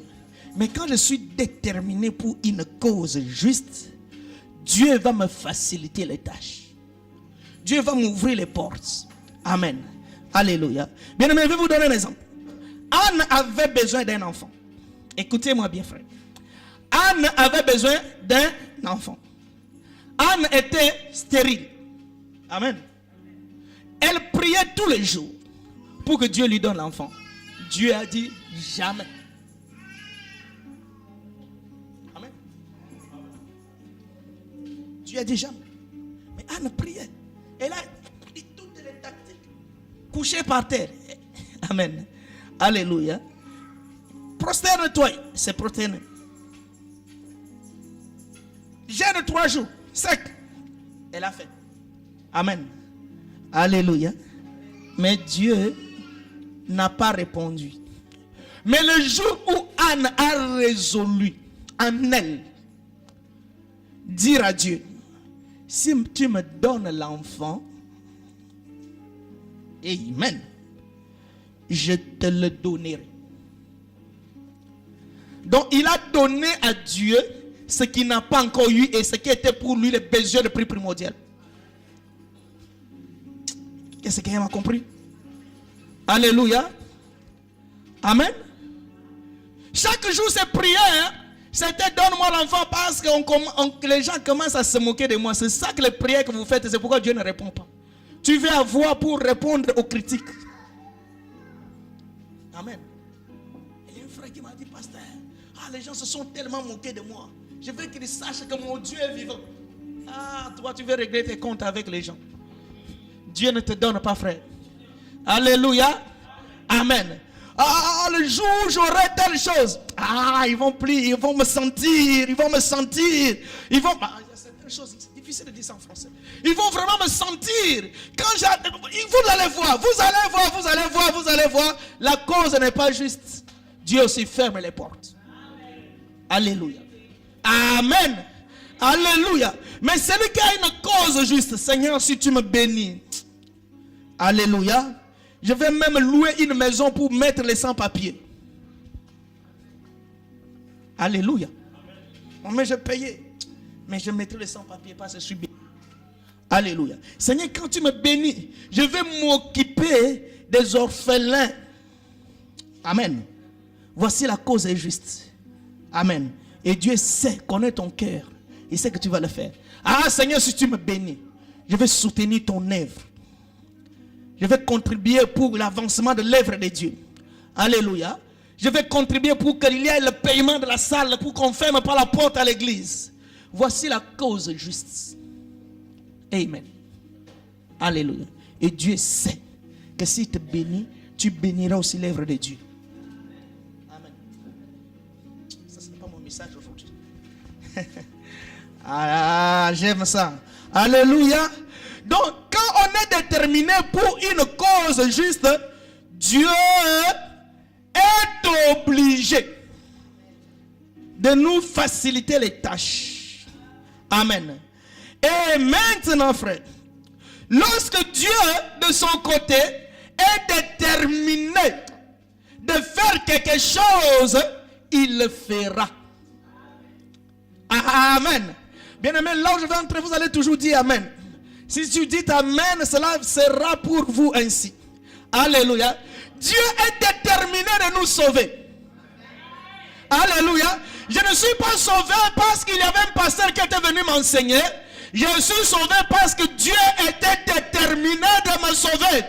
Mais quand je suis déterminé pour une cause juste, Dieu va me faciliter les tâches. Dieu va m'ouvrir les portes. Amen. Alléluia. Bien aimé, je vais vous donner un exemple. Anne avait besoin d'un enfant. Écoutez-moi bien, frère. Anne avait besoin d'un enfant. Anne était stérile. Amen. Elle priait tous les jours pour que Dieu lui donne l'enfant. Dieu a dit jamais. Amen. Dieu a dit jamais. Mais Anne priait. Elle a pris toutes les tactiques. Couché par terre. Amen. Alléluia. Prosterne-toi. C'est prosterné. Jeûne 3 jours. Sec. Elle a fait. Amen. Alléluia. Mais Dieu n'a pas répondu. Mais le jour où Anne a résolu en elle dire à Dieu, si tu me donnes l'enfant, amen, je te le donnerai. Donc il a donné à Dieu ce qu'il n'a pas encore eu et ce qui était pour lui le besoin de prix primordial. Qu'est-ce qu'il a compris? Alléluia. Amen. Chaque jour, ces prières, c'était donne-moi l'enfant parce que les gens commencent à se moquer de moi. C'est ça que les prières que vous faites, c'est pourquoi Dieu ne répond pas. Tu veux avoir pour répondre aux critiques. Amen. Il y a un frère qui m'a dit, pasteur, les gens se sont tellement moqués de moi. Je veux qu'ils sachent que mon Dieu est vivant. Toi, tu veux régler tes comptes avec les gens. Dieu ne te donne pas, frère. Alléluia. Amen. Le jour où j'aurai telle chose, ils vont plier, ils vont me sentir, il y a certaines choses, c'est difficile de dire ça en français. Ils vont vraiment me sentir. Vous allez voir. La cause n'est pas juste. Dieu aussi ferme les portes. Alléluia. Amen. Alléluia. Mais celui qui a une cause juste, Seigneur, si tu me bénis. Alléluia. Je vais même louer une maison pour mettre les sans-papiers. Alléluia. Mais je payais. Mais je mettrai les sans-papiers parce que je suis béni. Alléluia. Seigneur, quand tu me bénis, je vais m'occuper des orphelins. Amen. Voici la cause est juste. Amen. Et Dieu sait, connaît ton cœur. Il sait que tu vas le faire. Seigneur, si tu me bénis, je vais soutenir ton œuvre. Je vais contribuer pour l'avancement de l'œuvre de Dieu. Alléluia. Je vais contribuer pour qu'il y ait le paiement de la salle, pour qu'on ferme pas la porte à l'église. Voici la cause juste. Amen. Alléluia. Et Dieu sait que s'il te bénit, tu béniras aussi l'œuvre de Dieu. Amen. Ça, ce n'est pas mon message aujourd'hui. J'aime ça. Alléluia. Donc, quand on est déterminé pour une cause juste, Dieu est obligé de nous faciliter les tâches. Amen. Et maintenant, frère, lorsque Dieu, de son côté, est déterminé de faire quelque chose, il le fera. Amen. Bien aimé, là où je vais entrer, vous allez toujours dire Amen. Si tu dis Amen, cela sera pour vous ainsi. Alléluia. Dieu est déterminé de nous sauver. Alléluia. Je ne suis pas sauvé parce qu'il y avait un pasteur qui était venu m'enseigner. Je suis sauvé parce que Dieu était déterminé de me sauver.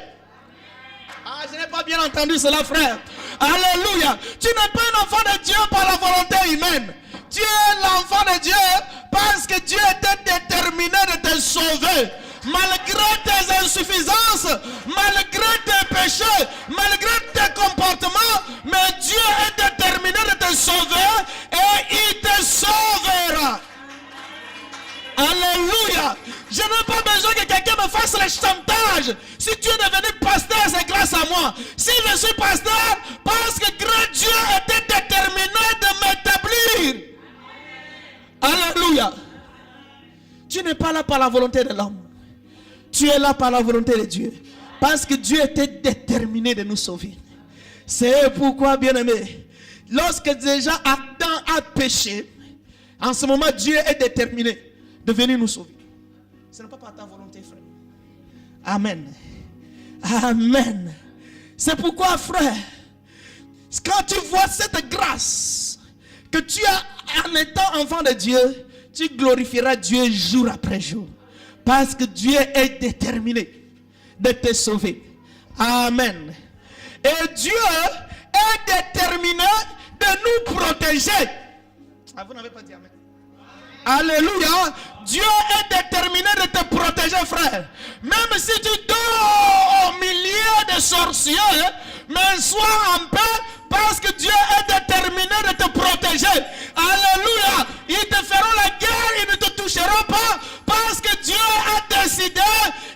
Je n'ai pas bien entendu cela, frère. Alléluia. Tu n'es pas un enfant de Dieu par la volonté humaine. Tu es l'enfant de Dieu parce que Dieu était déterminé de te sauver. Malgré tes insuffisances, malgré tes péchés, malgré tes comportements, mais Dieu est déterminé de te sauver et il te sauvera. Alléluia. Je n'ai pas besoin que quelqu'un me fasse le chantage. Si tu es devenu pasteur, c'est grâce à moi. Si je suis pasteur, parce que grand Dieu était déterminé de m'établir. Alléluia. Tu n'es pas là par la volonté de l'homme. Tu es là par la volonté de Dieu. Parce que Dieu était déterminé de nous sauver. C'est pourquoi, bien-aimé, lorsque déjà Adam a péché, en ce moment, Dieu est déterminé de venir nous sauver. Ce n'est pas par ta volonté, frère. Amen. Amen. C'est pourquoi, frère, quand tu vois cette grâce que tu as en étant enfant de Dieu, tu glorifieras Dieu jour après jour. Parce que Dieu est déterminé de te sauver. Amen. Et Dieu est déterminé de nous protéger. Ah, vous n'avez pas dit amen. Alléluia. Dieu est déterminé de te protéger, frère. Même si tu dors au milieu des sorciers, mais sois en paix parce que Dieu est déterminé de te protéger. Alléluia. Ils te feront la guerre, ils ne te toucheront pas parce que Dieu a décidé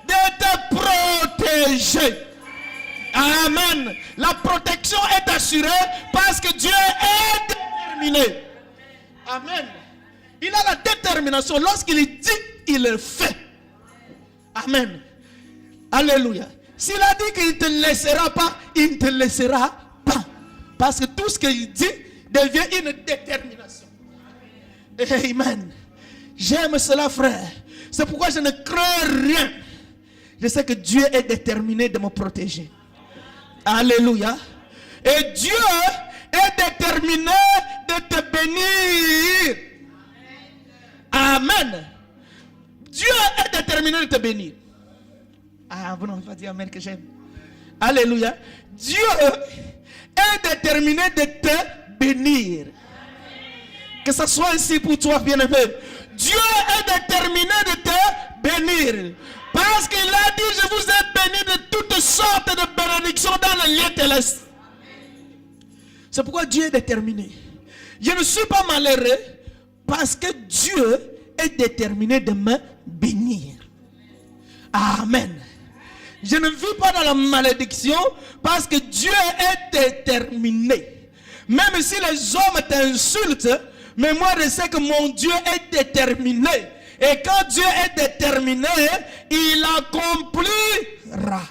de te protéger. Amen. La protection est assurée parce que Dieu est déterminé. Amen. Il a la détermination. Lorsqu'il dit, il le fait. Amen. Alléluia. S'il a dit qu'il ne te laissera pas, il ne te laissera pas. Parce que tout ce qu'il dit devient une détermination. Amen. J'aime cela, frère. C'est pourquoi je ne crains rien. Je sais que Dieu est déterminé de me protéger. Alléluia. Et Dieu est déterminé de te bénir. Amen. Dieu est déterminé de te bénir. Ah, vous n'avez pas dit amen que j'aime. Alléluia. Dieu est déterminé de te bénir. Que ce soit ainsi pour toi, bien-aimé. Dieu est déterminé de te bénir. Parce qu'il a dit, je vous ai béni de toutes sortes de bénédictions dans le lieu céleste. C'est pourquoi Dieu est déterminé. Je ne suis pas malheureux parce que Dieu est déterminé de me bénir. Amen. Je ne vis pas dans la malédiction parce que Dieu est déterminé. Même si les hommes t'insultent, mais moi je sais que mon Dieu est déterminé. Et quand Dieu est déterminé, il accomplira.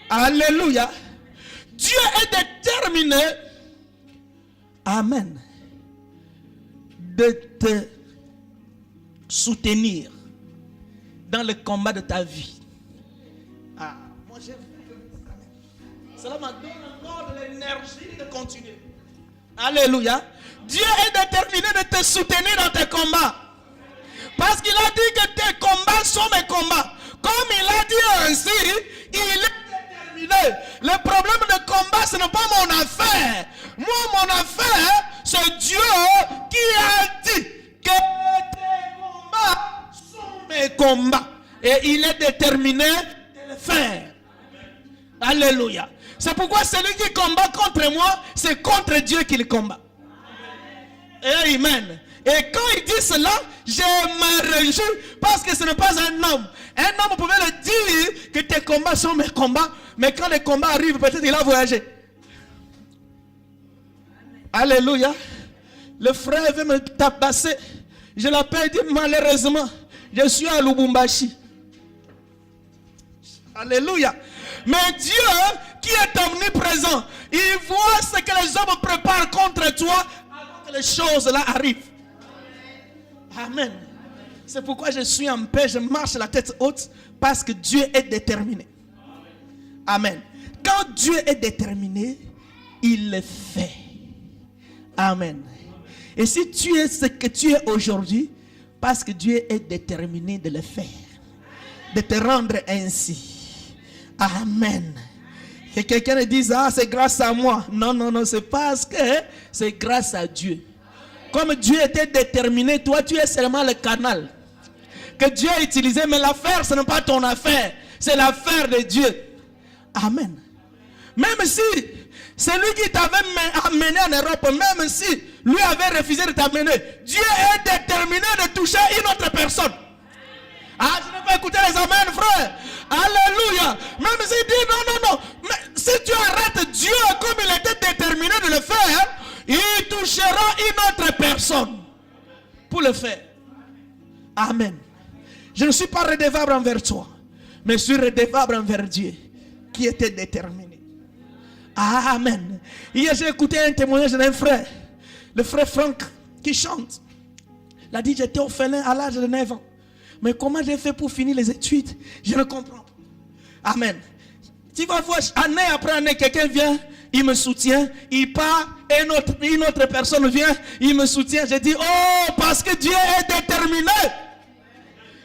Alléluia. Dieu est déterminé. Amen. De te soutenir dans le combat de ta vie. Ah, moi j'aime. Cela me donne encore de l'énergie de continuer. Alléluia. Dieu est déterminé de te soutenir dans tes combats. Parce qu'il a dit que tes combats sont mes combats. Comme il a dit ainsi, il est déterminé. Le problème de combat, ce n'est pas mon affaire. Moi, mon affaire, c'est Dieu qui a dit que tes combats sont mes combats. Et il est déterminé de le faire. Alléluia. C'est pourquoi celui qui combat contre moi, c'est contre Dieu qu'il combat. Amen. Et quand il dit cela, je me réjouis parce que ce n'est pas un homme. Un homme pouvait le dire que tes combats sont mes combats, mais quand les combats arrivent, peut-être il a voyagé. Alléluia. Le frère veut me tabasser. Je l'appelle, dit malheureusement, je suis à Lubumbashi. Alléluia. Mais Dieu qui est omniprésent, il voit ce que les hommes préparent contre toi avant que les choses là arrivent. Amen. C'est pourquoi je suis en paix, je marche la tête haute, parce que Dieu est déterminé. Amen. Quand Dieu est déterminé, il le fait. Amen. Et si tu es ce que tu es aujourd'hui, parce que Dieu est déterminé de le faire, de te rendre ainsi. Amen. Que quelqu'un ne dise, ah, c'est grâce à moi. Non, non, non, c'est parce que c'est grâce à Dieu. Comme Dieu était déterminé, toi tu es seulement le canal que Dieu a utilisé, mais l'affaire ce n'est pas ton affaire, c'est l'affaire de Dieu. Amen. Même si c'est lui qui t'avait amené en Europe, même si lui avait refusé de t'amener, Dieu est déterminé de toucher une autre personne. Ah, je ne vais pas écouter les amens, frère. Alléluia. Même s'il dit non, non, non. Mais si tu arrêtes Dieu comme il était déterminé de le faire, il touchera une autre personne pour le faire. Amen. Je ne suis pas redevable envers toi. mais je suis redevable envers Dieu qui était déterminé. Amen. Hier, j'ai écouté un témoignage d'un frère, le frère Franck, qui chante. Il a dit, j'étais orphelin à l'âge de 9 ans. Mais comment j'ai fait pour finir les études? Je ne comprends pas. Amen. Tu vas voir, année après année, quelqu'un vient, il me soutient, il part, et une autre personne vient, il me soutient. Je dis, oh, parce que Dieu est déterminé.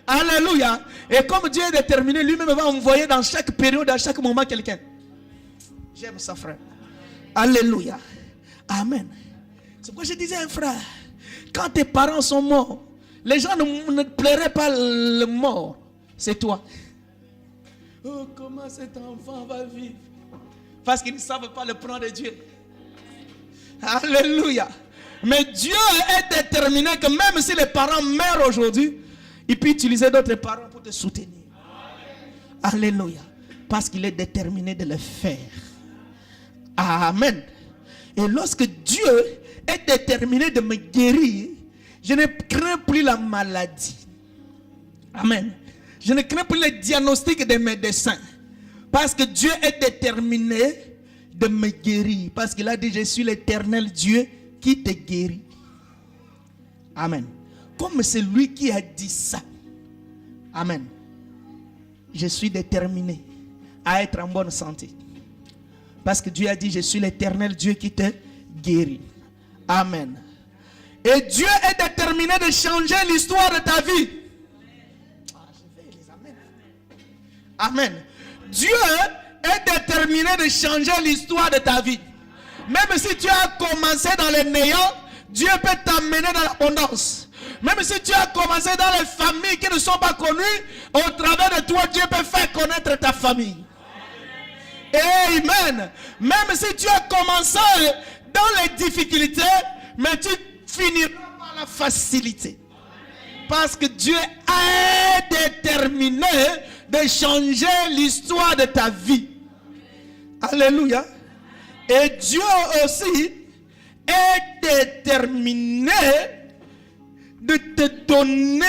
Alléluia. Et comme Dieu est déterminé, lui-même va envoyer dans chaque période, à chaque moment, quelqu'un. J'aime ça, frère. Alléluia. Amen. C'est pourquoi je disais à un frère, quand tes parents sont morts, les gens ne pleuraient pas le mort. C'est toi. Oh, comment cet enfant va vivre? Parce qu'ils ne savent pas le plan de Dieu. Alléluia. Mais Dieu est déterminé que même si les parents meurent aujourd'hui, il peut utiliser d'autres parents pour te soutenir. Alléluia. Parce qu'il est déterminé de le faire. Amen. Et lorsque Dieu est déterminé de me guérir, je ne crains plus la maladie. Amen. Je ne crains plus le diagnostic des médecins. Parce que Dieu est déterminé de me guérir. Parce qu'il a dit, je suis l'Éternel Dieu qui te guérit. Amen. Comme c'est lui qui a dit ça. Amen. Je suis déterminé à être en bonne santé. Parce que Dieu a dit, je suis l'Éternel Dieu qui te guérit. Amen. Et Dieu est déterminé de changer l'histoire de ta vie. Amen. Dieu est déterminé de changer l'histoire de ta vie. Même si tu as commencé dans les néants, Dieu peut t'amener dans l'abondance. Même si tu as commencé dans les familles qui ne sont pas connues, au travers de toi, Dieu peut faire connaître ta famille. Amen. Même si tu as commencé dans les difficultés, mais tu finiras par la facilité. Parce que Dieu est déterminé de changer l'histoire de ta vie. Alléluia. Et Dieu aussi est déterminé de te donner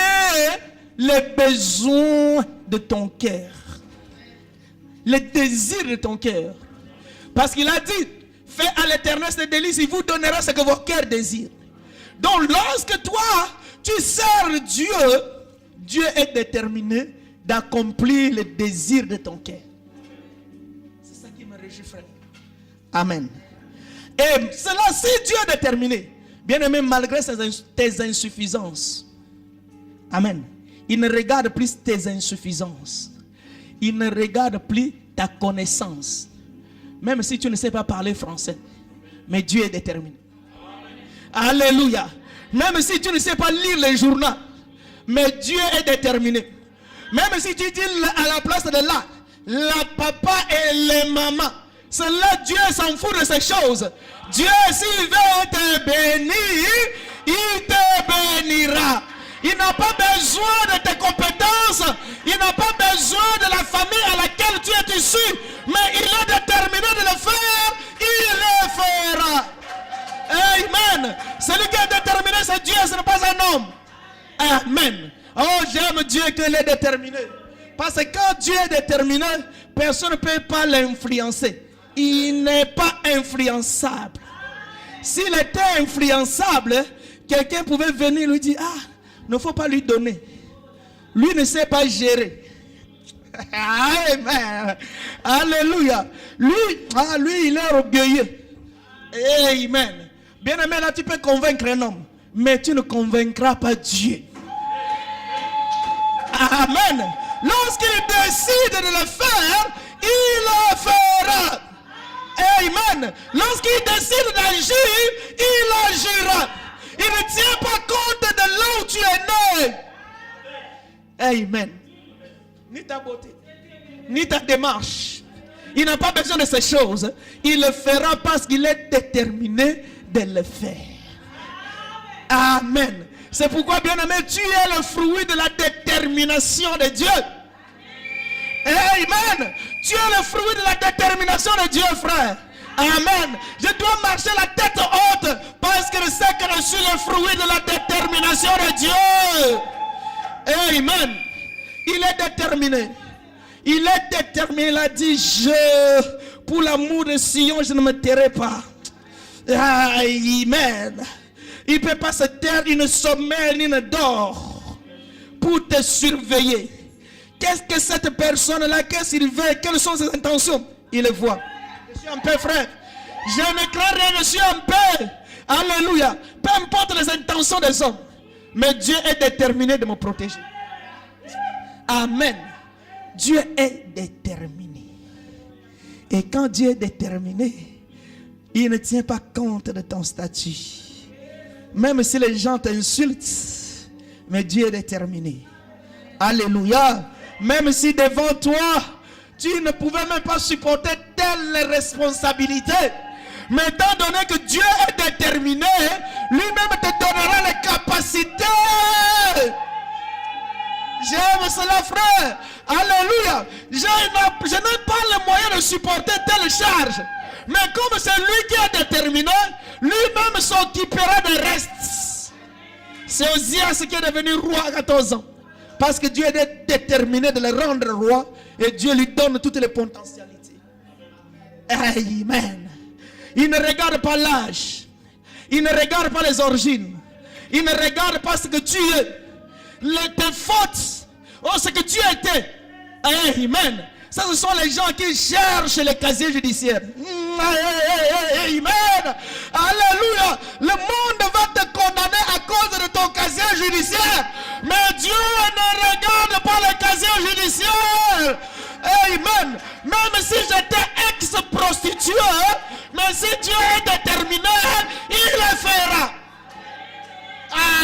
les besoins de ton cœur. Les désirs de ton cœur. Parce qu'il a dit, fais à l'Éternel ses délices, il vous donnera ce que vos cœurs désirent. Donc lorsque toi, tu sers Dieu, Dieu est déterminé d'accomplir le désir de ton cœur. C'est ça qui me réjouit, frère. Amen. Et cela, si Dieu est déterminé, bien aimé, malgré tes insuffisances. Amen. Il ne regarde plus tes insuffisances. Il ne regarde plus ta connaissance. Même si tu ne sais pas parler français. Mais Dieu est déterminé. Alléluia. Même si tu ne sais pas lire les journaux. Mais Dieu est déterminé. Même si tu dis à la place de là, la papa et les mamans. Cela, Dieu s'en fout de ces choses. Dieu, s'il veut te bénir, il te bénira. Il n'a pas besoin de tes compétences. Il n'a pas besoin de la famille à laquelle tu es issu. Mais il est déterminé de le faire. Il le fera. Amen. Celui qui est déterminé, c'est Dieu, ce n'est pas un homme. Amen. Oh, j'aime Dieu qu'il est déterminé. Parce que quand Dieu est déterminé, personne ne peut pas l'influencer. Il n'est pas influençable. S'il était influençable, quelqu'un pouvait venir lui dire, ah, il ne faut pas lui donner. Lui ne sait pas gérer. Amen. Alléluia. Lui, il est orgueilleux. Amen. Bien aimé, là, tu peux convaincre un homme, mais tu ne convaincras pas Dieu. Amen. Lorsqu'il décide de le faire, il le fera. Amen. Lorsqu'il décide d'agir, il agira. Il ne tient pas compte de là où tu es né. Amen. Ni ta beauté, ni ta démarche. Il n'a pas besoin de ces choses. Il le fera parce qu'il est déterminé de le faire. Amen. C'est pourquoi, bien-aimé, tu es le fruit de la détermination de Dieu. Amen. Tu es le fruit de la détermination de Dieu, frère. Amen. Je dois marcher la tête haute parce que je sais que je suis le fruit de la détermination de Dieu. Amen. Il est déterminé. Il est déterminé. Il a dit, pour l'amour de Sion, je ne me tairai pas. Amen. Il ne peut pas se taire, il ne sommeille, ni ne dort pour te surveiller. Qu'est-ce que cette personne-là, qu'est-ce qu'il veut, quelles sont ses intentions? Il le voit. Je suis en paix, frère. Je ne crains rien, je suis en paix. Alléluia. Peu importe les intentions des hommes, mais Dieu est déterminé de me protéger. Amen. Dieu est déterminé. Et quand Dieu est déterminé, il ne tient pas compte de ton statut. Même si les gens t'insultent, mais Dieu est déterminé. Alléluia. Même si devant toi, tu ne pouvais même pas supporter telle responsabilité, mais étant donné que Dieu est déterminé, lui-même te donnera les capacités. J'aime cela, frère. Alléluia. Je n'ai pas le moyen de supporter telle charge. Mais comme c'est lui qui est déterminé, lui-même s'occupera des restes. C'est Osias qui est devenu roi à 14 ans. Parce que Dieu est déterminé de le rendre roi. Et Dieu lui donne toutes les potentialités. Amen. Il ne regarde pas l'âge. Il ne regarde pas les origines. Il ne regarde pas ce que tu es. Tes fautes. Oh, ce que tu étais. Amen. Ça, ce sont les gens qui cherchent les casiers judiciaires. Amen. Alléluia. Le monde va te condamner à cause de ton casier judiciaire. Mais Dieu ne regarde pas le casier judiciaire. Amen. Même si j'étais ex-prostituée, mais si Dieu est déterminé, il le fera.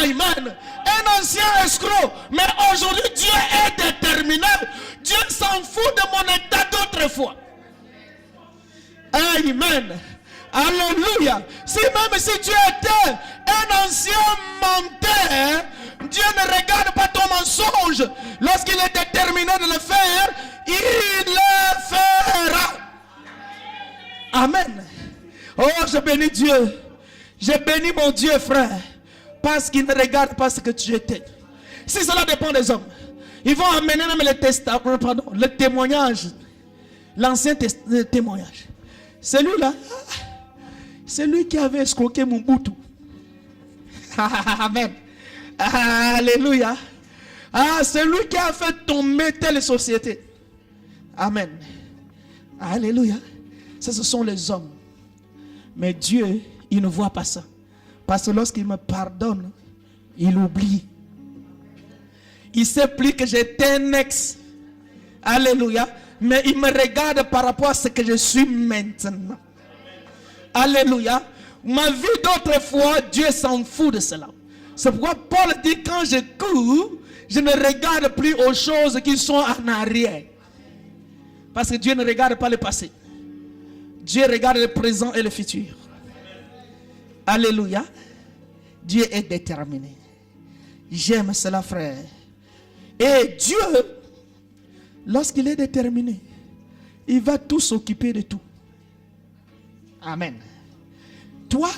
Amen. Un ancien escroc, mais aujourd'hui Dieu est déterminé. Dieu s'en fout de mon état d'autrefois. Amen. Alléluia. Même si tu étais un ancien menteur, Dieu ne regarde pas ton mensonge. Lorsqu'il est déterminé de le faire, il le fera. Amen. Oh, je bénis Dieu. Je bénis mon Dieu, frère. Parce qu'il ne regarde pas ce que tu étais. Si cela dépend des hommes, ils vont amener même le témoignage. L'ancien témoignage. Celui-là, c'est lui qui avait escroqué mon boutou. Amen. Alléluia. C'est lui qui a fait tomber telle société. Amen. Alléluia. Ça, ce sont les hommes. Mais Dieu, il ne voit pas ça. Parce que lorsqu'il me pardonne, il oublie. Il ne sait plus que j'étais un ex. Alléluia. Mais il me regarde par rapport à ce que je suis maintenant. Alléluia. Ma vie d'autrefois, Dieu s'en fout de cela. C'est pourquoi Paul dit, quand je cours, je ne regarde plus aux choses qui sont en arrière. Parce que Dieu ne regarde pas le passé. Dieu regarde le présent et le futur. Alléluia. Dieu est déterminé. J'aime cela, frère. Et Dieu, lorsqu'il est déterminé, il va tout s'occuper de tout. Amen. Toi,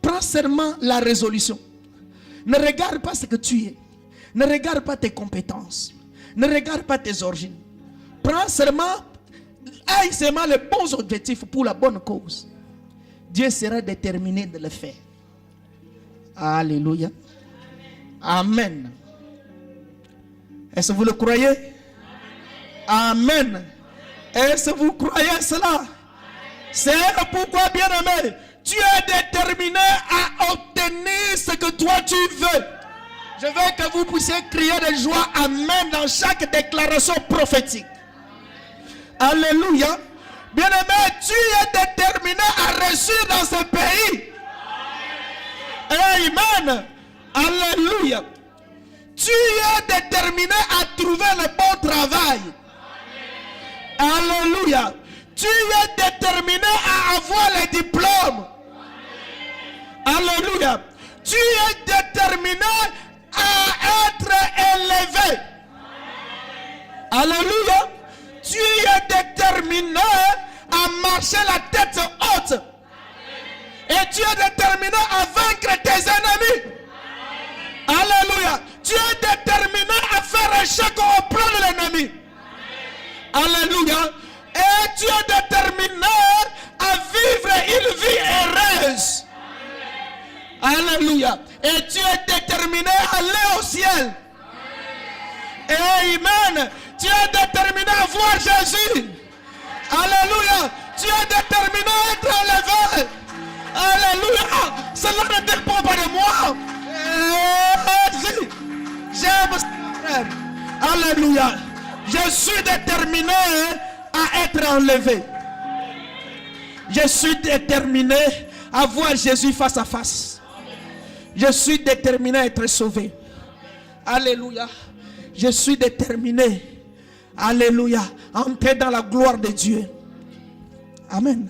prends seulement la résolution. Ne regarde pas ce que tu es. Ne regarde pas tes compétences. Ne regarde pas tes origines. Prends seulement, aie seulement les bons objectifs pour la bonne cause. Dieu sera déterminé de le faire. Alléluia. Amen. Est-ce que vous le croyez? Amen. Est-ce que vous croyez cela? C'est pourquoi, bien-aimé, tu es déterminé à obtenir ce que toi tu veux. Je veux que vous puissiez crier de joie Amen dans chaque déclaration prophétique. Alléluia. Bien-aimé, tu es déterminé à réussir dans ce pays. Amen. Alléluia. Tu es déterminé à trouver le bon travail. Alléluia. Tu es déterminé à avoir les diplômes. Alléluia. Tu es déterminé à être élevé. Alléluia. Tu es déterminé à marcher la tête haute. Et tu es déterminé à vaincre tes ennemis. Alléluia. Tu es déterminé à faire échec au plan de l'ennemi. Alléluia. Et tu es déterminé à vivre une vie heureuse. Alléluia. Et tu es déterminé à aller au ciel. Amen. Tu es déterminé à voir Jésus. Alléluia. Tu es déterminé à être élevé. Alléluia. Cela ne dépend pas de moi. J'aime ça, frère. Alléluia. Je suis déterminé à être enlevé. Je suis déterminé à voir Jésus face à face. Je suis déterminé à être sauvé. Alléluia. Je suis déterminé. Alléluia. À entrer dans la gloire de Dieu. Amen.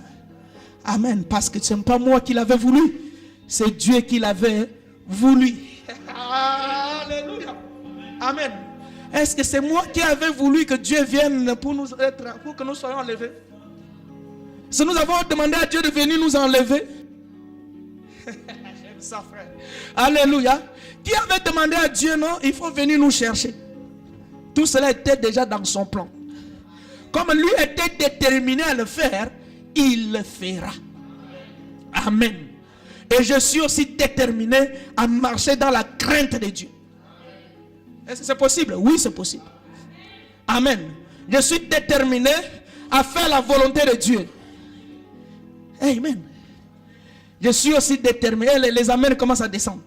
Amen. Parce que ce n'est pas moi qui l'avais voulu. C'est Dieu qui l'avait voulu. Alléluia. Amen. Est-ce que c'est moi qui avais voulu que Dieu vienne pour que nous soyons enlevés? Si nous avons demandé à Dieu de venir nous enlever. J'aime ça, frère. Alléluia. Qui avait demandé à Dieu, non, il faut venir nous chercher. Tout cela était déjà dans son plan. Comme lui était déterminé à le faire, il le fera. Amen. Et je suis aussi déterminé à marcher dans la crainte de Dieu. Est-ce que c'est possible? Oui, c'est possible. Amen. Je suis déterminé à faire la volonté de Dieu. Amen. Je suis aussi déterminé. Les amens commencent à descendre.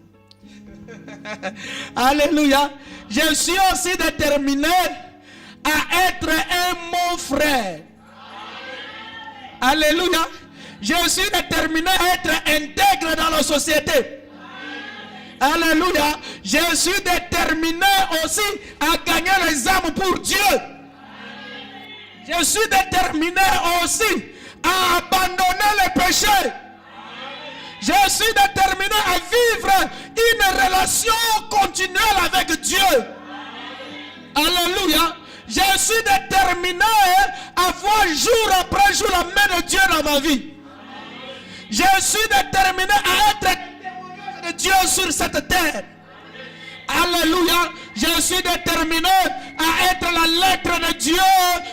Alléluia. Je suis aussi déterminé à être un bon frère. Alléluia. Je suis déterminé à être intègre dans la société. Alléluia. Je suis déterminé aussi à gagner les âmes pour Dieu. Je suis déterminé aussi à abandonner les péchés. Je suis déterminé à vivre une relation continuelle avec Dieu. Alléluia. Je suis déterminé à voir jour après jour la main de Dieu dans ma vie. Je suis déterminé à être témoignage de Dieu sur cette terre. Alléluia. Je suis déterminé à être la lettre de Dieu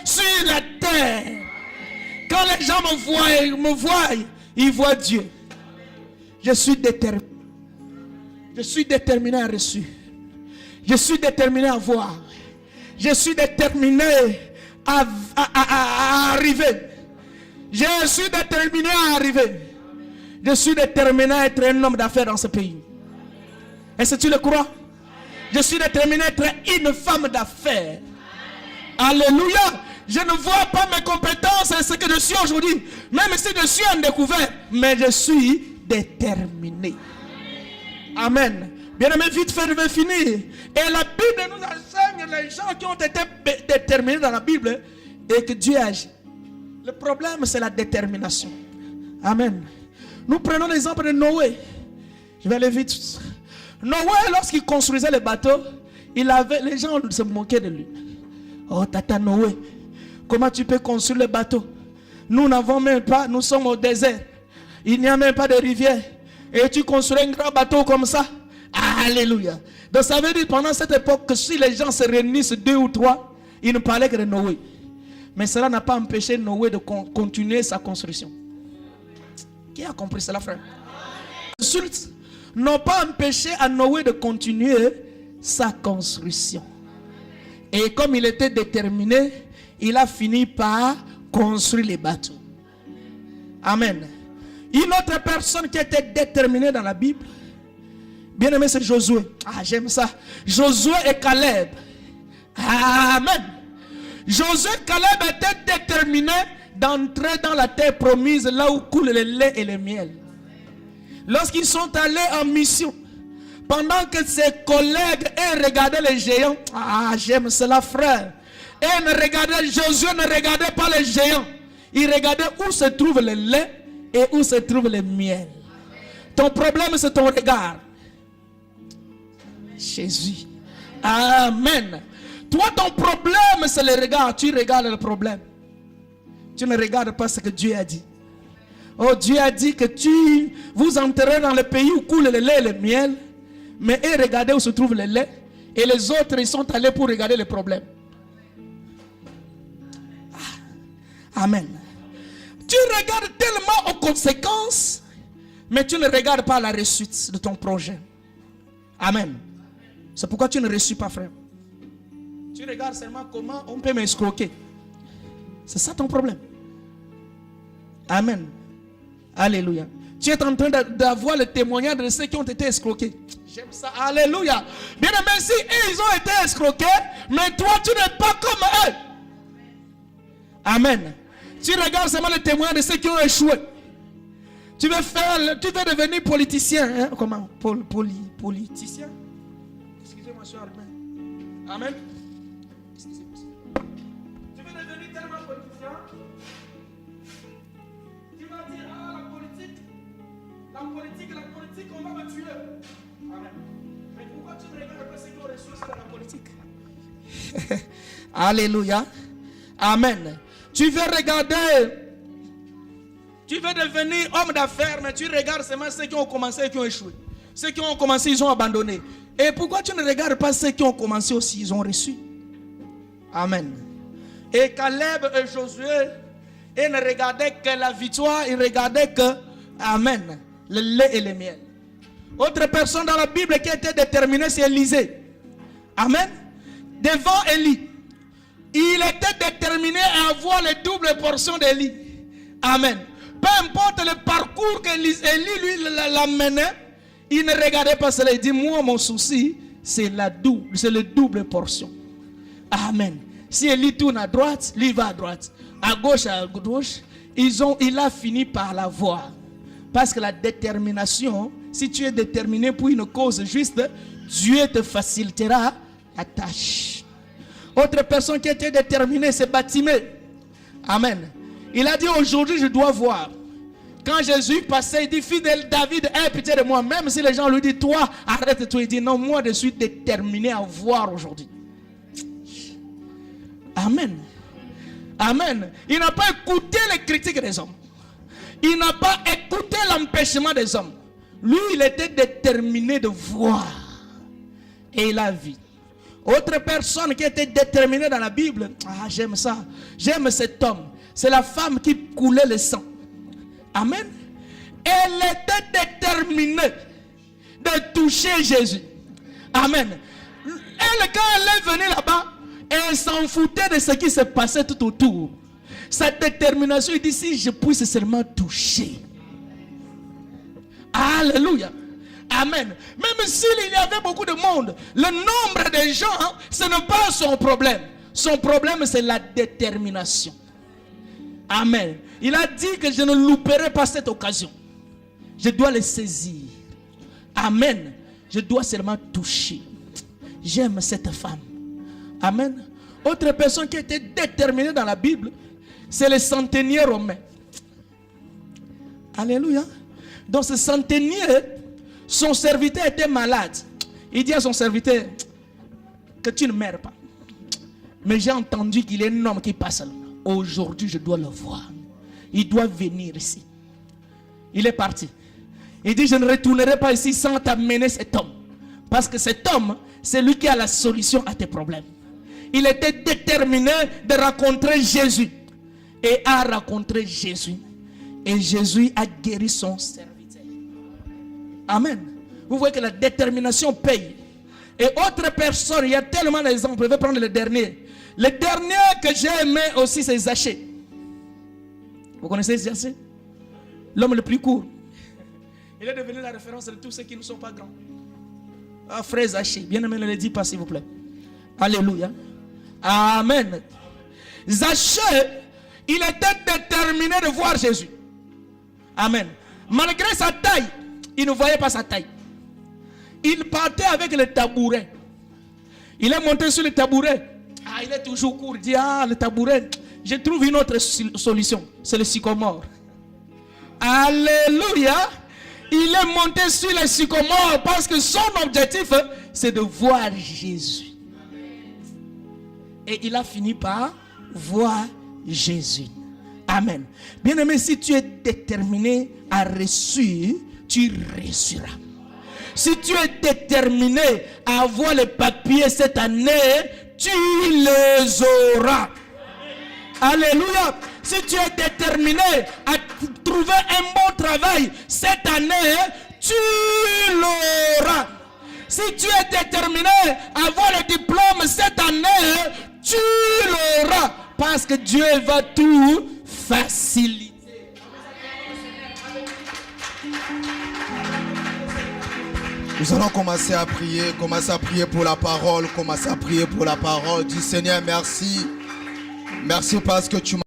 sur la terre. Quand les gens me voient, ils voient Dieu. Je suis déterminé. Je suis déterminé à reçu. Je suis déterminé à voir. Je suis déterminé à arriver. Je suis déterminé à arriver. Je suis déterminé à être un homme d'affaires dans ce pays. Est-ce que tu le crois? Je suis déterminé à être une femme d'affaires. Alléluia. Je ne vois pas mes compétences et ce que je suis aujourd'hui. Même si je suis en découvert. Mais je suis déterminé. Amen. Bien aimé, vite fait, je vais finir. Et la Bible nous enseigne les gens qui ont été déterminés dans la Bible et que Dieu agit. Le problème, c'est la détermination. Amen. Nous prenons l'exemple de Noé. Je vais aller vite. Noé, lorsqu'il construisait le bateau, les gens se moquaient de lui. Oh, tata Noé, comment tu peux construire le bateau? Nous n'avons même pas, nous sommes au désert. Il n'y a même pas de rivière. Et tu construis un grand bateau comme ça? Alléluia. Donc ça veut dire pendant cette époque que si les gens se réunissent 2 ou 3, ils ne parlaient que de Noé. Mais cela n'a pas empêché Noé de continuer sa construction. Qui a compris cela, frère? Les insultes n'ont pas empêché à Noé de continuer sa construction. Et comme il était déterminé, il a fini par construire les bateaux. Amen. Une autre personne qui était déterminée dans la Bible, bien aimé, c'est Josué. Ah, j'aime ça. Josué et Caleb. Amen. Josué et Caleb étaient déterminés d'entrer dans la terre promise, là où coule le lait et le miel. Lorsqu'ils sont allés en mission, pendant que ses collègues regardaient les géants, ah, j'aime cela, frère. Josué ne regardait pas les géants. Il regardait où se trouve le lait et où se trouve le miel. Ton problème, c'est ton regard. Jésus. Amen. Toi, ton problème, c'est le regard. Tu regardes le problème. Tu ne regardes pas ce que Dieu a dit. Oh, Dieu a dit que vous entrerez dans le pays où coule le lait et le miel. Mais eux, regardez où se trouve le lait. Et les autres, ils sont allés pour regarder le problème. Amen. Tu regardes tellement aux conséquences, mais tu ne regardes pas la réussite de ton projet. Amen. C'est pourquoi tu ne réussis pas, frère. Tu regardes seulement comment on peut m'escroquer. C'est ça ton problème. Amen. Alléluia. Tu es en train d'avoir le témoignage de ceux qui ont été escroqués. J'aime ça. Alléluia. Bien aimé, si ils ont été escroqués, mais toi tu n'es pas comme eux. Amen. Tu regardes seulement le témoignage de ceux qui ont échoué. Tu veux devenir politicien. Hein? Comment? Politicien. Excusez-moi, je suis armé. Amen. Excusez-moi. Tu veux devenir tellement politicien. Tu vas dire, la politique, on va me tuer. Amen. Mais pourquoi tu ne regardes pas ceux qui ont reçu ça dans la politique? Alléluia. Amen. Tu veux devenir homme d'affaires, mais tu regardes seulement ceux qui ont commencé et qui ont échoué. Ceux qui ont commencé, ils ont abandonné. Et pourquoi tu ne regardes pas ceux qui ont commencé aussi, ils ont reçu? Amen. Et Caleb et Josué, ils ne regardaient que la victoire, ils regardaient que, amen, le lait et le miel. Autre personne dans la Bible qui était déterminée, c'est Élisée. Amen. Devant Élie, il était déterminé à avoir les doubles portions d'Élie. Amen. Peu importe le parcours que Élie lui l'amenait, il ne regardait pas cela. Il dit, moi mon souci, c'est le double portion. Amen. Si Élie tourne à droite, lui va à droite. À gauche, il a fini par la voir. Parce que la détermination, si tu es déterminé pour une cause juste, Dieu te facilitera la tâche. Autre personne qui était déterminée, c'est Batimée. Amen. Il a dit, aujourd'hui je dois voir. Quand Jésus passait, il dit, fils de David, aie pitié de moi. Même si les gens lui disent, toi, arrête-toi. Il dit, non, moi je suis déterminé à voir aujourd'hui. Amen. Amen. Il n'a pas écouté les critiques des hommes. Il n'a pas écouté l'empêchement des hommes. Lui, il était déterminé de voir. Et il a vu. Autre personne qui était déterminée dans la Bible, j'aime ça. J'aime cet homme. C'est la femme qui coulait le sang. Amen. Elle était déterminée de toucher Jésus. Amen. Elle, quand elle est venue là-bas, elle s'en foutait de ce qui se passait tout autour. Sa détermination, il dit, si je puisse seulement toucher. Alléluia. Amen. Même s'il y avait beaucoup de monde, le nombre de gens, ce n'est pas son problème. Son problème, c'est la détermination. Amen. Il a dit que je ne louperai pas cette occasion. Je dois le saisir. Amen. Je dois seulement toucher. J'aime cette femme. Amen. Autre personne qui était déterminée dans la Bible, c'est le centenier romain. Alléluia. Donc ce centenier, son serviteur était malade. Il dit à son serviteur, que tu ne meurs pas. Mais j'ai entendu qu'il y a un homme qui passe là. Aujourd'hui, je dois le voir. Il doit venir ici. Il est parti. Il dit, je ne retournerai pas ici sans t'amener cet homme. Parce que cet homme, c'est lui qui a la solution à tes problèmes. Il était déterminé de rencontrer Jésus. Et a rencontré Jésus. Et Jésus a guéri son serviteur. Amen. Vous voyez que la détermination paye. Et autre personne, il y a tellement d'exemples. Je vais prendre le dernier. Le dernier que j'ai aimé aussi, c'est Zachée. Vous connaissez Zachée? L'homme le plus court. Il est devenu la référence de tous ceux qui ne sont pas grands. Ah, frère Zachée, bien aimé, ne le dis pas s'il vous plaît. Alléluia. Amen. Zachée, il était déterminé de voir Jésus. Amen. Malgré sa taille, il ne voyait pas sa taille. Il partait avec le tabouret. Il est monté sur le tabouret. Il est toujours court. Il dit, le tabouret, je trouve une autre solution. C'est le sycomore. Alléluia. Il est monté sur le sycomore parce que son objectif, c'est de voir Jésus. Et il a fini par voir Jésus. Amen. Bien aimé, si tu es déterminé à réussir, tu réussiras. Si tu es déterminé à avoir les papiers cette année, tu les auras. Alléluia. Si tu es déterminé à trouver un bon travail cette année, tu l'auras. Si tu es déterminé à avoir le diplôme cette année, tu l'auras. Parce que Dieu va tout faciliter. Nous allons commencer à prier pour la parole, commencer à prier pour la parole. Dis Seigneur, merci. Merci parce que tu m'as